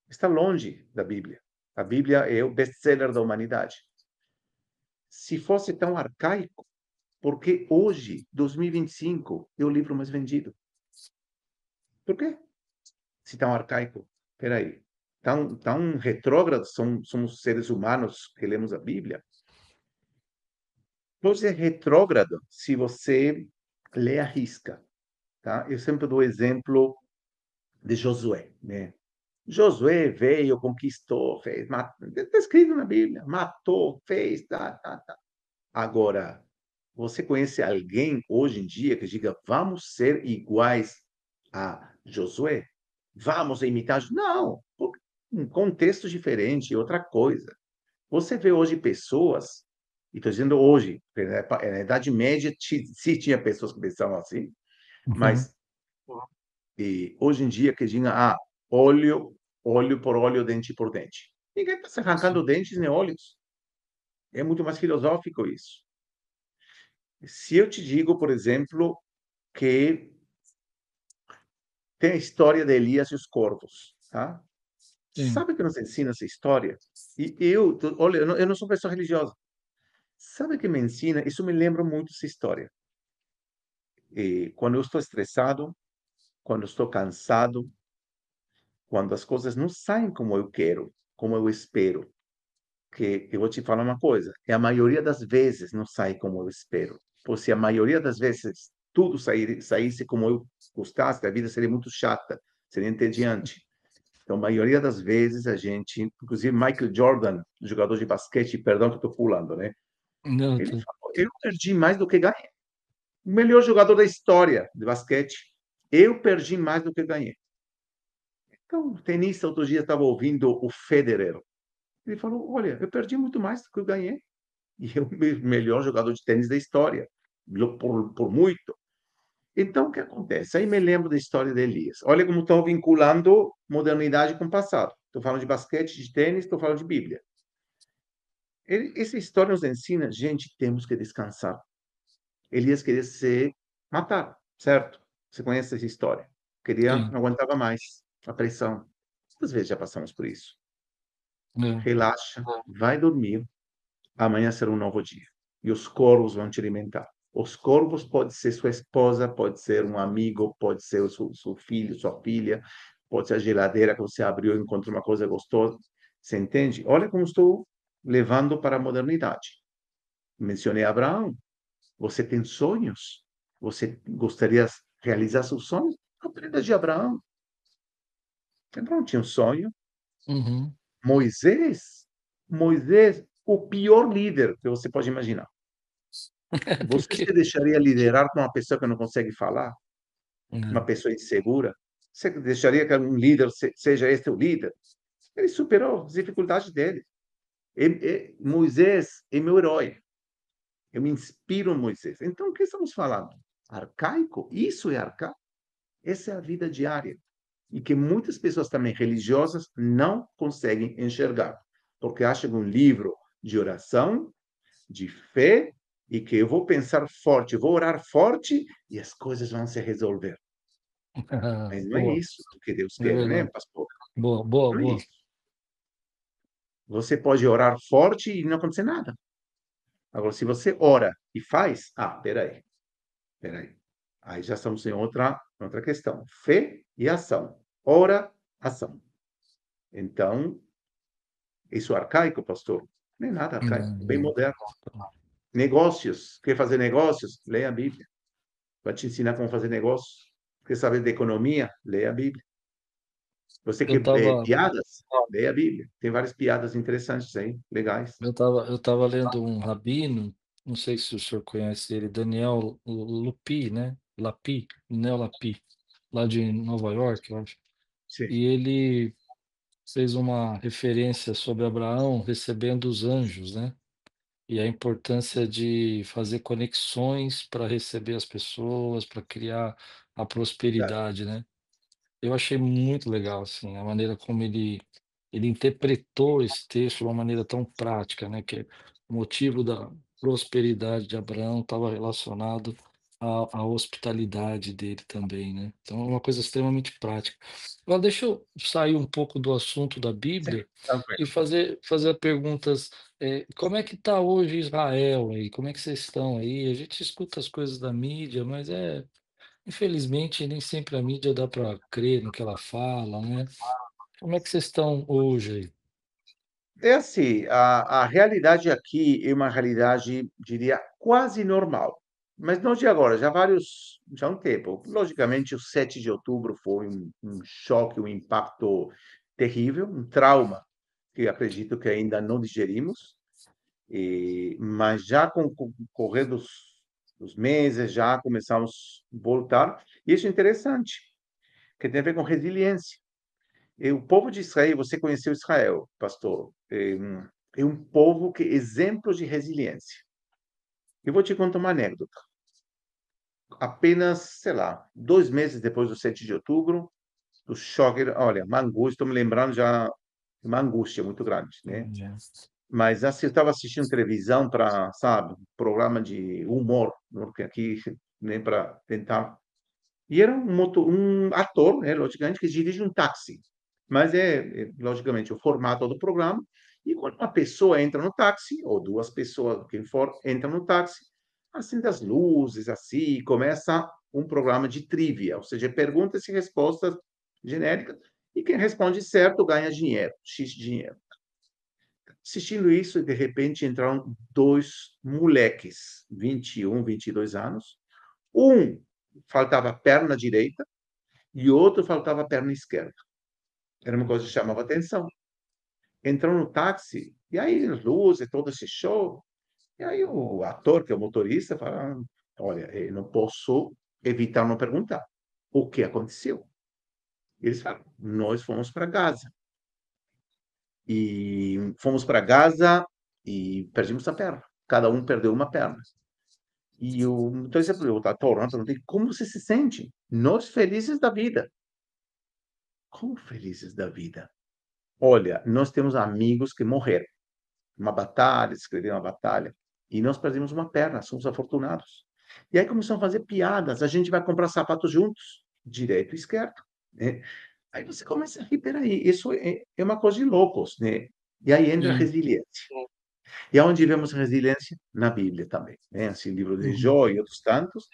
está longe da Bíblia. A Bíblia é o best-seller da humanidade. Se fosse tão arcaico, por que hoje, 2025, é o livro mais vendido? Por quê? Se tão arcaico. Espera aí. Tão retrógrados somos seres humanos que lemos a Bíblia? Você é retrógrado se você lê a risca, tá? Eu sempre dou exemplo de Josué, né? Josué veio, conquistou, fez, está escrito na Bíblia, matou, fez, tá, tá, tá. Agora, você conhece alguém hoje em dia que diga, vamos ser iguais a Josué? Vamos imitar? Não, um contexto diferente, outra coisa. Você vê hoje pessoas, e estou dizendo hoje, na Idade Média se tinha pessoas que pensavam assim, Uhum. mas hoje em dia que diga, olho por olho, dente por dente. Ninguém está se Sim, arrancando dentes nem olhos. É muito mais filosófico isso. Se eu te digo, por exemplo, que tem a história de Elias e os corvos, tá? sim, Sabe o que nos ensina essa história? E olha, eu não sou pessoa religiosa. Sabe o que me ensina? Isso me lembra muito essa história. Quando eu estou estressado, quando eu estou cansado, quando as coisas não saem como eu quero, como eu espero, que eu vou te falar uma coisa, é a maioria das vezes não sai como eu espero. Pois se a maioria das vezes tudo saísse como eu gostasse, a vida seria muito chata, seria entediante. Então, a maioria das vezes a gente, inclusive Michael Jordan, jogador de basquete, perdão que estou pulando, né? não, Ele falou, eu perdi mais do que ganhei. O melhor jogador da história de basquete, eu perdi mais do que ganhei. Então, o tenista, outro dia, estava ouvindo o Federer. Ele falou, olha, eu perdi muito mais do que eu ganhei. E é o melhor jogador de tênis da história, por muito. Então, o que acontece? Aí me lembro da história de Elias. Olha como estão vinculando modernidade com o passado. Estou falando de basquete, de tênis, estou falando de Bíblia. Essa história nos ensina, gente, temos que descansar. Elias queria se matar, certo? Você conhece essa história? Queria, sim, não aguentava mais a pressão. Quantas vezes já passamos por isso? é, Relaxa, vai dormir, amanhã será um novo dia. E os corvos vão te alimentar. Os corvos pode ser sua esposa, pode ser um amigo, pode ser o seu filho, sua filha, pode ser a geladeira que você abriu e encontrou uma coisa gostosa. Você entende? Olha como estou levando para a modernidade. Mencionei Abraão. Você tem sonhos? Você gostaria de realizar seus sonhos? Aprenda de Abraão. Abraão tinha um sonho. Uhum. Moisés, o pior líder que você pode imaginar. Você Porque se deixaria liderar com uma pessoa que não consegue falar? Uma é. pessoa insegura? Você deixaria que um líder seja este o líder? Ele superou as dificuldades dele. Moisés é meu herói. Eu me inspiro em Moisés. Então, o que estamos falando? Arcaico? Isso é arcaico? Essa é a vida diária. E que muitas pessoas também religiosas não conseguem enxergar. Porque acham que um livro de oração, de fé, e que eu vou pensar forte, vou orar forte e as coisas vão se resolver. Mas não é Boa, isso que Deus é quer, né, verdade. pastor? Boa, boa, Não é boa. isso. Você pode orar forte e não acontecer nada. Agora, se você ora e faz, peraí, peraí. Aí já estamos em outra questão. Fé e ação. Ora, ação. Então, isso é arcaico, pastor? Não é nada arcaico, Não, é bem não. moderno. Negócios. Quer fazer negócios? Leia a Bíblia. Vai te ensinar como fazer negócios. Quer saber de economia? Leia a Bíblia. Você Eu quer tava, piadas? Leia a Bíblia. Tem várias piadas interessantes aí, legais. eu tava lendo um rabino, não sei se o senhor conhece ele, Daniel Lupi, né? Lapi, Daniel Lapi, lá de Nova York, eu acho. Sim, E ele fez uma referência sobre Abraão recebendo os anjos, né? E a importância de fazer conexões para receber as pessoas, para criar a verdade. prosperidade, né? Eu achei muito legal, assim, a maneira como ele interpretou esse texto de uma maneira tão prática, né, que o motivo da prosperidade de Abraão estava relacionado à hospitalidade dele também, né. Então é uma coisa extremamente prática. Agora deixa eu sair um pouco do assunto da Sim, Bíblia e tranquilo. fazer perguntas, como é que está hoje Israel aí? Como é que vocês estão aí? A gente escuta as coisas da mídia, mas infelizmente, nem sempre a mídia dá para crer no que ela fala, né. Como é que vocês estão hoje aí? É assim, a realidade aqui é uma realidade, diria, quase normal. Mas não de agora, já há um tempo. Logicamente, o 7 de outubro foi um choque, um impacto terrível, um trauma que acredito que ainda não digerimos. Mas já com o correr dos meses, já começamos a voltar. E isso é interessante, que tem a ver com resiliência. E o povo de Israel, você conheceu Israel, pastor, é um povo que é exemplo de resiliência. Eu vou te contar uma anécdota. Apenas, sei lá, 2 meses depois do 7 de outubro, do choque, olha, uma angústia, estou me lembrando já, uma angústia muito grande, né? É. Mas assim, eu estava assistindo televisão para, sabe, programa de humor, porque aqui, né, para tentar. E era um ator, né, logicamente, que dirige um táxi. Mas logicamente, o formato do programa. E quando uma pessoa entra no táxi, ou duas pessoas, quem for, entram no táxi, acende as luzes, assim, e começa um programa de trivia, ou seja, perguntas e respostas genéricas, e quem responde certo ganha dinheiro, X dinheiro. Assistindo isso, de repente entraram dois moleques, 21, 22 anos. Um faltava a perna direita e o outro faltava a perna esquerda. Era uma coisa que chamava atenção. Entrou no táxi, e aí as luzes, todo esse show. E aí o ator, que é o motorista, fala: olha, eu não posso evitar não perguntar. O que aconteceu? Eles falam: nós fomos para Gaza. E fomos para Gaza e perdemos a perna. Cada um perdeu uma perna. Então, o ator, né, perguntei: como você se sente? Nós felizes da vida. Como felizes da vida? Olha, nós temos amigos que morreram. Uma batalha, escreveram uma batalha. E nós perdemos uma perna, somos afortunados. E aí começaram a fazer piadas. A gente vai comprar sapatos juntos, direito e esquerdo. Né? Aí você começa a rir, peraí, isso é uma coisa de loucos, né? E aí entra a E resiliência. E aonde vemos resiliência? Na Bíblia também, né? Assim, livro de Uhum. Jó e outros tantos.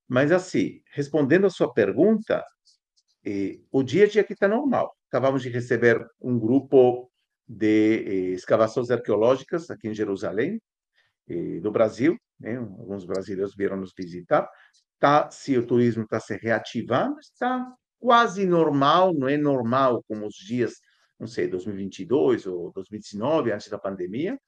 Mas assim, respondendo a sua pergunta, o dia a dia aqui está normal. Acabamos de receber um grupo de escavações arqueológicas aqui em Jerusalém, do Brasil, né? Alguns brasileiros vieram nos visitar. Tá, se o turismo está se reativando, está quase normal, não é normal como os dias, não sei, 2022 ou 2019, antes da pandemia,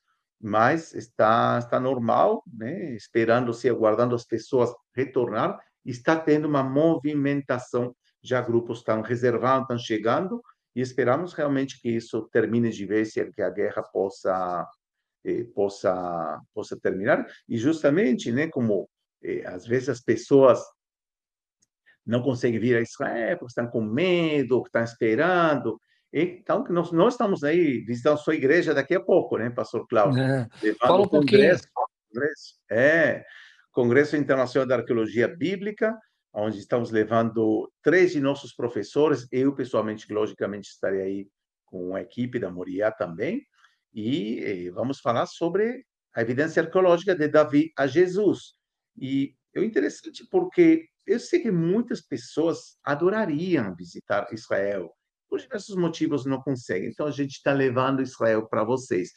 mas está normal, né? Esperando-se, aguardando as pessoas retornar, está tendo uma movimentação, já grupos estão reservando, estão chegando, e esperamos realmente que isso termine de vez e que a guerra possa terminar. E justamente, né, como às vezes as pessoas não conseguem vir a Israel porque estão com medo, que estão esperando. Então, nós estamos aí visitando sua igreja daqui a pouco, né, Pastor Cláudio? É. Levando Fala o um pouquinho. Congresso Internacional da Arqueologia Bíblica, onde estamos levando três de nossos professores. Eu, pessoalmente, logicamente, estarei aí com a equipe da Moriá também. E vamos falar sobre a evidência arqueológica de Davi a Jesus. E é interessante porque eu sei que muitas pessoas adorariam visitar Israel. Por diversos motivos não conseguem. Então, a gente está levando Israel para vocês.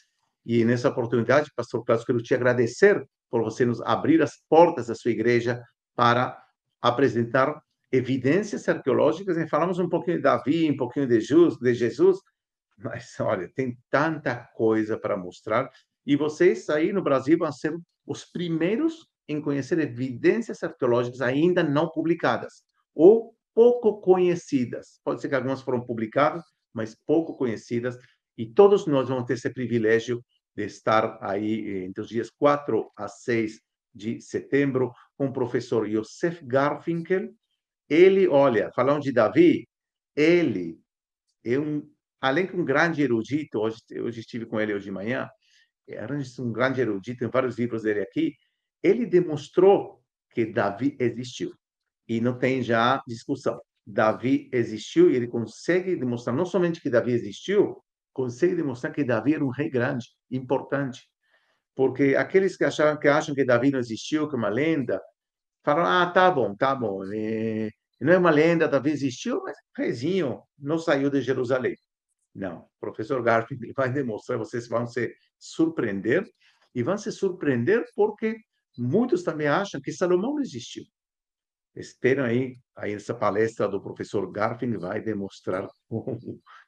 E nessa oportunidade, Pastor Cláudio, quero te agradecer por você nos abrir as portas da sua igreja para apresentar evidências arqueológicas. E falamos um pouquinho de Davi, um pouquinho de Jesus, mas olha, tem tanta coisa para mostrar. E vocês aí no Brasil vão ser os primeiros em conhecer evidências arqueológicas ainda não publicadas ou pouco conhecidas. Pode ser que algumas foram publicadas, mas pouco conhecidas. E todos nós vamos ter esse privilégio de estar aí entre os dias 4 a 6 de setembro com o professor Yosef Garfinkel. Ele, olha, falando de Davi, ele é além que um grande erudito, hoje estive com ele hoje de manhã, era um grande erudito, tem vários livros dele aqui, ele demonstrou que Davi existiu. E não tem já discussão. Davi existiu e ele consegue demonstrar não somente que Davi existiu, consegue demonstrar que Davi era um rei grande, importante. Porque aqueles que acham que Davi não existiu, que é uma lenda, falam, tá bom, não é uma lenda, Davi existiu, mas reizinho não saiu de Jerusalém. Não, o professor Garfield vai demonstrar, vocês vão se surpreender, e vão se surpreender porque muitos também acham que Salomão não existiu. Esperam aí essa palestra do professor Garfield vai demonstrar como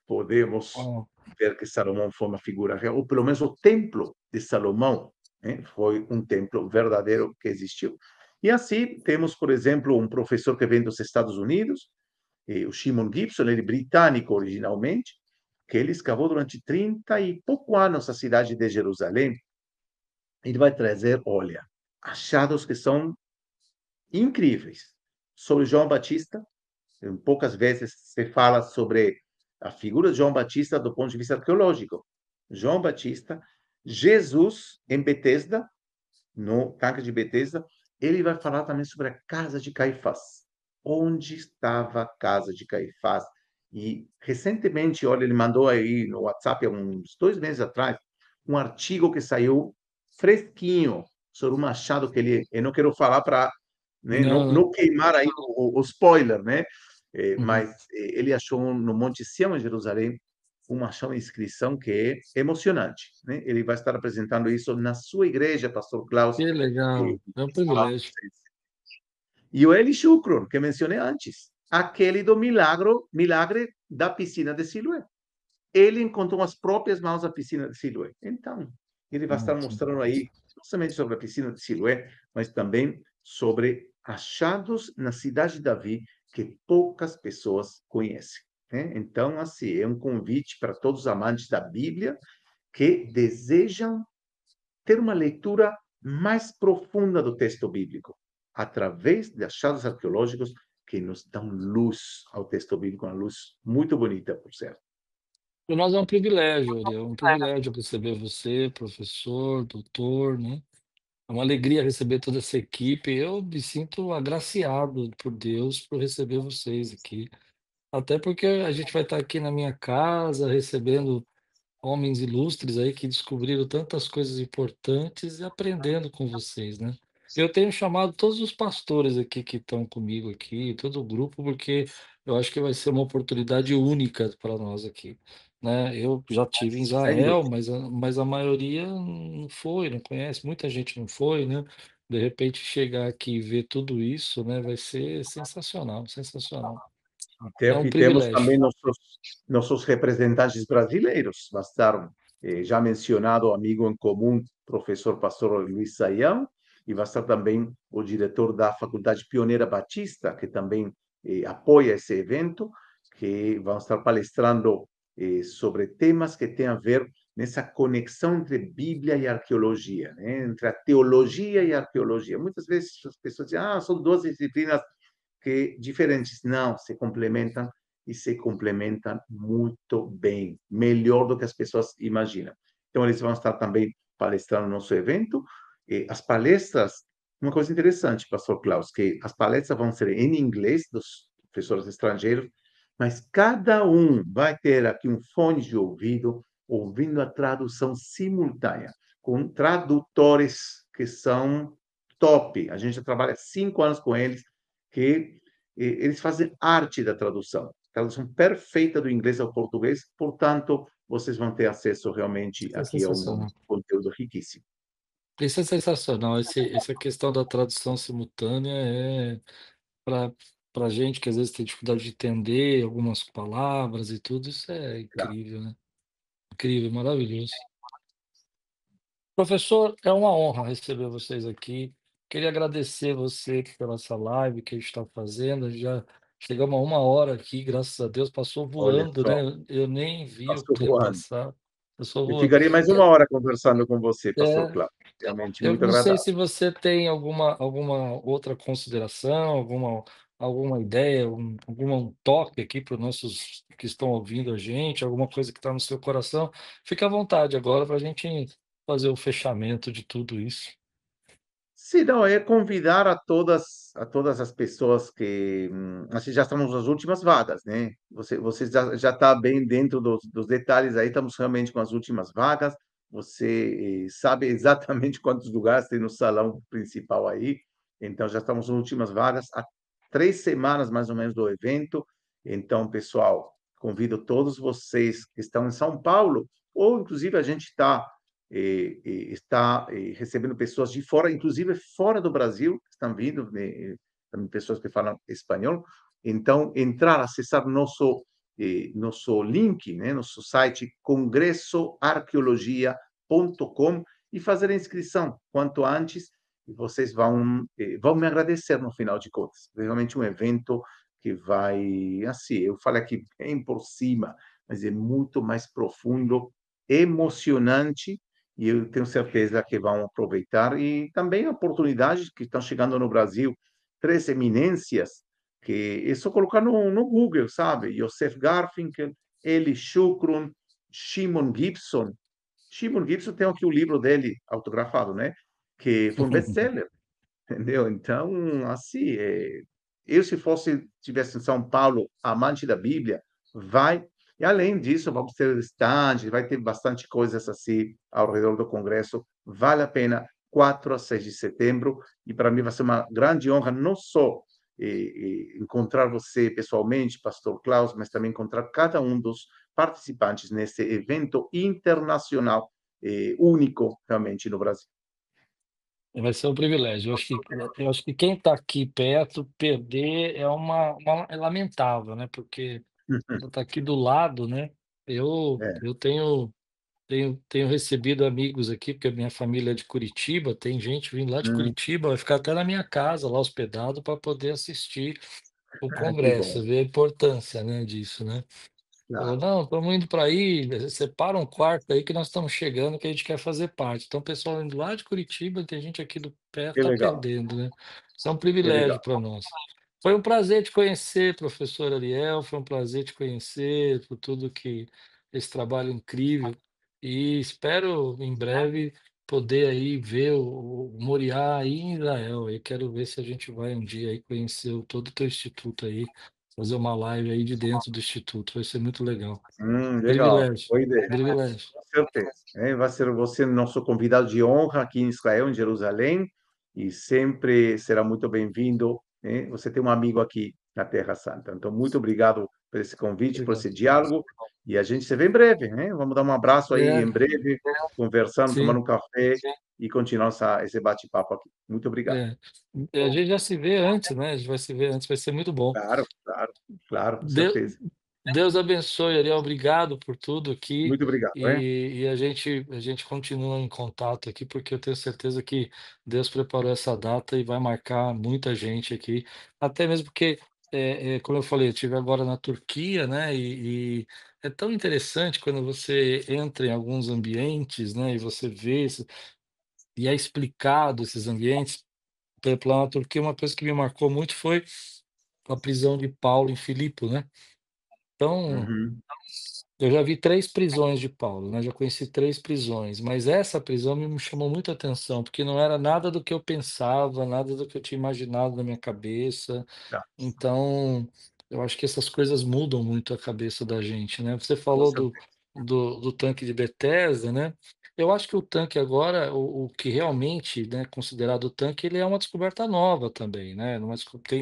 podemos Ó, ver que Salomão foi uma figura real, ou pelo menos o templo de Salomão, né, foi um templo verdadeiro que existiu. E assim temos, por exemplo, um professor que vem dos Estados Unidos, o Shimon Gibson, ele é britânico originalmente, que ele escavou durante 30 e pouco anos a cidade de Jerusalém. Ele vai trazer, olha, achados que são incríveis sobre João Batista. Poucas vezes se fala sobre a figura de João Batista do ponto de vista arqueológico. João Batista, Jesus em Betesda, no tanque de Betesda, ele vai falar também sobre a casa de Caifás. Onde estava a casa de Caifás? E recentemente, olha, ele mandou aí no WhatsApp, há uns 2 meses atrás, um artigo que saiu fresquinho sobre um achado que ele. Eu não quero falar para, né, não, não, não queimar aí o spoiler, né? uhum. Mas ele achou no Monte Sião, em Jerusalém, uma inscrição que é emocionante, né? Ele vai estar apresentando isso na sua igreja, Pastor Klaus. Que legal, é um privilégio. E o Eli Shukron, que mencionei antes, aquele do milagre da piscina de Siloé. Ele encontrou as próprias mãos a piscina de Siloé. Então, ele vai estar Sim. mostrando aí, não somente sobre a piscina de Siloé, mas também sobre achados na cidade de Davi que poucas pessoas conhecem, né? Então, assim, é um convite para todos os amantes da Bíblia que desejam ter uma leitura mais profunda do texto bíblico, através de achados arqueológicos que nos dão luz ao texto bíblico, uma luz muito bonita, por certo. Para nós é um privilégio, Ari, é um privilégio receber você, professor, doutor, né? É uma alegria receber toda essa equipe. Eu me sinto agraciado por Deus por receber vocês aqui. Até porque a gente vai estar aqui na minha casa recebendo homens ilustres aí que descobriram tantas coisas importantes e aprendendo com vocês, né. Eu tenho chamado todos os pastores aqui que estão comigo aqui, todo o grupo, porque eu acho que vai ser uma oportunidade única para nós aqui, né. Eu já tive em Sem Israel, dúvida. mas a maioria não foi, não conhece, muita gente não foi, né. De repente chegar aqui e ver tudo isso, né, vai ser sensacional, sensacional. É um E temos privilégio. também nossos representantes brasileiros, bastaram, já mencionado o amigo em comum, professor pastor Luiz Saião, e vai estar também o diretor da Faculdade Pioneira Batista, que também apoia esse evento, que vão estar palestrando sobre temas que têm a ver nessa conexão entre Bíblia e arqueologia, né? Entre a teologia e a arqueologia. Muitas vezes as pessoas dizem, ah, são duas disciplinas que diferentes. Não, se complementam e se complementam muito bem, melhor do que as pessoas imaginam. Então, eles vão estar também palestrando no nosso evento. E as palestras, uma coisa interessante, Pastor Klaus, que as palestras vão ser em inglês, dos professores estrangeiros, mas cada um vai ter aqui um fone de ouvido, ouvindo a tradução simultânea, com tradutores que são top. A gente já trabalha 5 anos com eles, que eles fazem arte da tradução, tradução perfeita do inglês ao português, portanto, vocês vão ter acesso realmente Isso é aqui a um sensacional. conteúdo riquíssimo. Isso é sensacional, essa questão da tradução simultânea é para gente que às vezes tem dificuldade de entender algumas palavras e tudo, isso é Claro. incrível, né. Incrível, maravilhoso. Professor, é uma honra receber vocês aqui. Queria agradecer você pela essa live que a gente está fazendo, já chegamos a 1 hora aqui, graças a Deus, passou Olha voando, só, né, eu nem vi o passou tempo voando. passar, passou Eu voando. ficaria mais Que 1 hora conversando com você, pastor é Cláudio. Realmente Eu muito não sei agradável. se você tem alguma outra consideração, alguma ideia, algum toque aqui para os nossos que estão ouvindo a gente, alguma coisa que está no seu coração. Fica à vontade agora para a gente fazer o fechamento de tudo isso. Sim, não, é convidar a todas as pessoas que, assim, já estamos nas últimas vagas, né. Você já está bem dentro dos detalhes aí, estamos realmente com as últimas vagas, você, sabe exatamente quantos lugares tem no salão principal aí, então já estamos nas últimas vagas, há 3 semanas mais ou menos do evento, então pessoal, convido todos vocês que estão em São Paulo, ou inclusive a gente está recebendo pessoas de fora, inclusive fora do Brasil, que estão vindo, também pessoas que falam espanhol. Então, entrar, acessar nosso link, né, nosso site congressoarqueologia.com e fazer a inscrição quanto antes. E vocês vão me agradecer no final de contas. Realmente um evento que vai, assim, eu falo aqui bem por cima, mas é muito mais profundo, emocionante, e eu tenho certeza que vão aproveitar. E também oportunidades que estão chegando no Brasil, 3 eminências, que é só colocar no Google, sabe? Yosef Garfinkel, Eli Shukron, Shimon Gibson. Shimon Gibson tem aqui o livro dele autografado, né? Que foi um best-seller. Entendeu? Então, assim, eu se fosse tivesse em São Paulo, amante da Bíblia, vai. E além disso, vamos ter stand, vai ter bastante coisas assim ao redor do Congresso. Vale a pena, 4 a 6 de setembro. E para mim vai ser uma grande honra não só encontrar você pessoalmente, Pastor Klaus, mas também encontrar cada um dos participantes nesse evento internacional, único realmente no Brasil. Vai ser um privilégio. Eu acho que quem está aqui perto, perder é lamentável, né, porque ela está aqui do lado, né. Eu É. tenho recebido amigos aqui, porque a minha família é de Curitiba, tem gente vindo lá de Hum, Curitiba, vai ficar até na minha casa lá hospedado para poder assistir o que bom. congresso, ver a importância, né, disso, né. Falou: Claro. "Não, estamos indo para aí, separa um quarto aí que nós estamos chegando, que a gente quer fazer parte". Então o pessoal indo lá de Curitiba, tem gente aqui do perto, Que tá legal, perdendo, né. Isso é um que legal. privilégio para nós. Foi um prazer te conhecer, professor Ariel, foi um prazer te conhecer, por tudo que esse trabalho incrível, e espero em breve poder aí ver o Moriá aí em Israel, eu quero ver se a gente vai um dia aí conhecer todo o teu instituto aí, fazer uma live aí de dentro do instituto, vai ser muito legal. Legal, Privilégio, boa ideia. privilégio. Com certeza. Vai ser você nosso convidado de honra aqui em Israel, em Jerusalém, e sempre será muito bem-vindo. Você tem um amigo aqui na Terra Santa. Então, muito obrigado por esse convite, por Obrigado. esse diálogo, e a gente se vê em breve, Vamos dar um abraço aí É, em breve, conversando, tomando sim, um café e continuar esse bate-papo aqui. Muito obrigado. é. A gente já se vê antes, né, a gente vai se ver antes, vai ser muito bom. Claro, claro, claro, com Deu certeza. Deus abençoe, Ariel, obrigado por tudo aqui, Muito obrigado, e a gente continua em contato aqui, porque eu tenho certeza que Deus preparou essa data e vai marcar muita gente aqui, até mesmo porque, como eu falei, eu estive agora na Turquia, né, e é tão interessante quando você entra em alguns ambientes, né, e você vê esse e é explicado esses ambientes. Por exemplo, lá na Turquia, uma coisa que me marcou muito foi a prisão de Paulo em Filipe, né. Então, Uhum. eu já vi 3 prisões de Paulo, né, já conheci 3 prisões, mas essa prisão me chamou muita atenção, porque não era nada do que eu pensava, nada do que eu tinha imaginado na minha cabeça. Tá, Então, eu acho que essas coisas mudam muito a cabeça da gente, né. Você com falou do certeza. do tanque de Bethesda, né. Eu acho que o tanque agora, o que realmente, né, considerado o tanque, ele é uma descoberta nova também, né, não é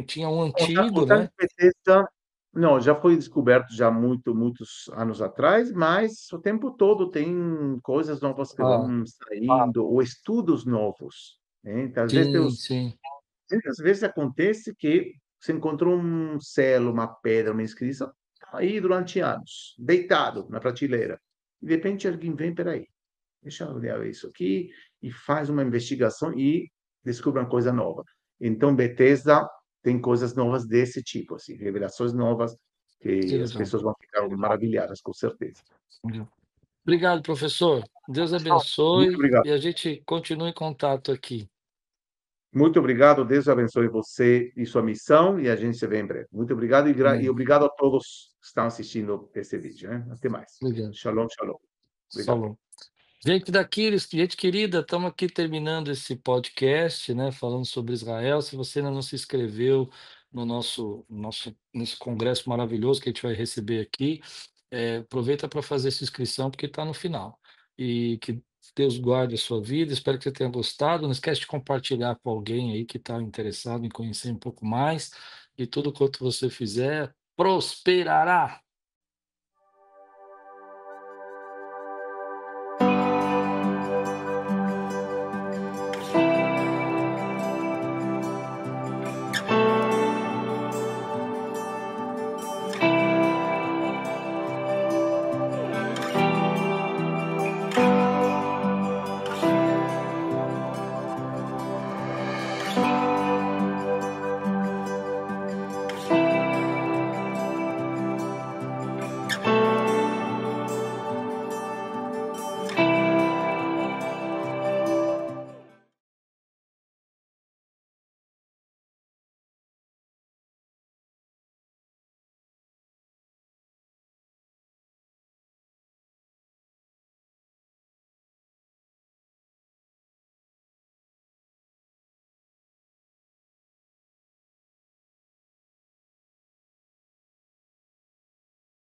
tinha um O antigo, tanque né. Bethesda, não, já foi descoberto já muitos anos atrás, mas o tempo todo tem coisas novas que Ah, vão saindo, ou estudos novos, então, às vezes sim, sim, muitas vezes acontece que você encontrou um selo, uma pedra, uma inscrição, tá aí durante anos, deitado na prateleira, e de repente alguém vem: "Espera aí, deixa eu olhar isso aqui", e faz uma investigação e descobre uma coisa nova. Então, Bethesda tem coisas novas desse tipo, assim, revelações novas que que as legal. pessoas vão ficar maravilhadas, com certeza. Obrigado, professor. Deus Muito abençoe obrigado. e a gente continua em contato aqui. Muito obrigado, Deus abençoe você e sua missão, e a gente se vê em breve. Muito obrigado e Amém. obrigado a todos que estão assistindo esse vídeo, Até mais. Obrigado. Shalom, shalom. Obrigado. Falou. Gente querida, estamos aqui terminando esse podcast, né, falando sobre Israel. Se você ainda não se inscreveu no nosso nesse congresso maravilhoso que a gente vai receber aqui, aproveita para fazer essa inscrição, porque está no final. E que Deus guarde a sua vida, espero que você tenha gostado. Não esquece de compartilhar com alguém aí que está interessado em conhecer um pouco mais, e tudo quanto você fizer prosperará.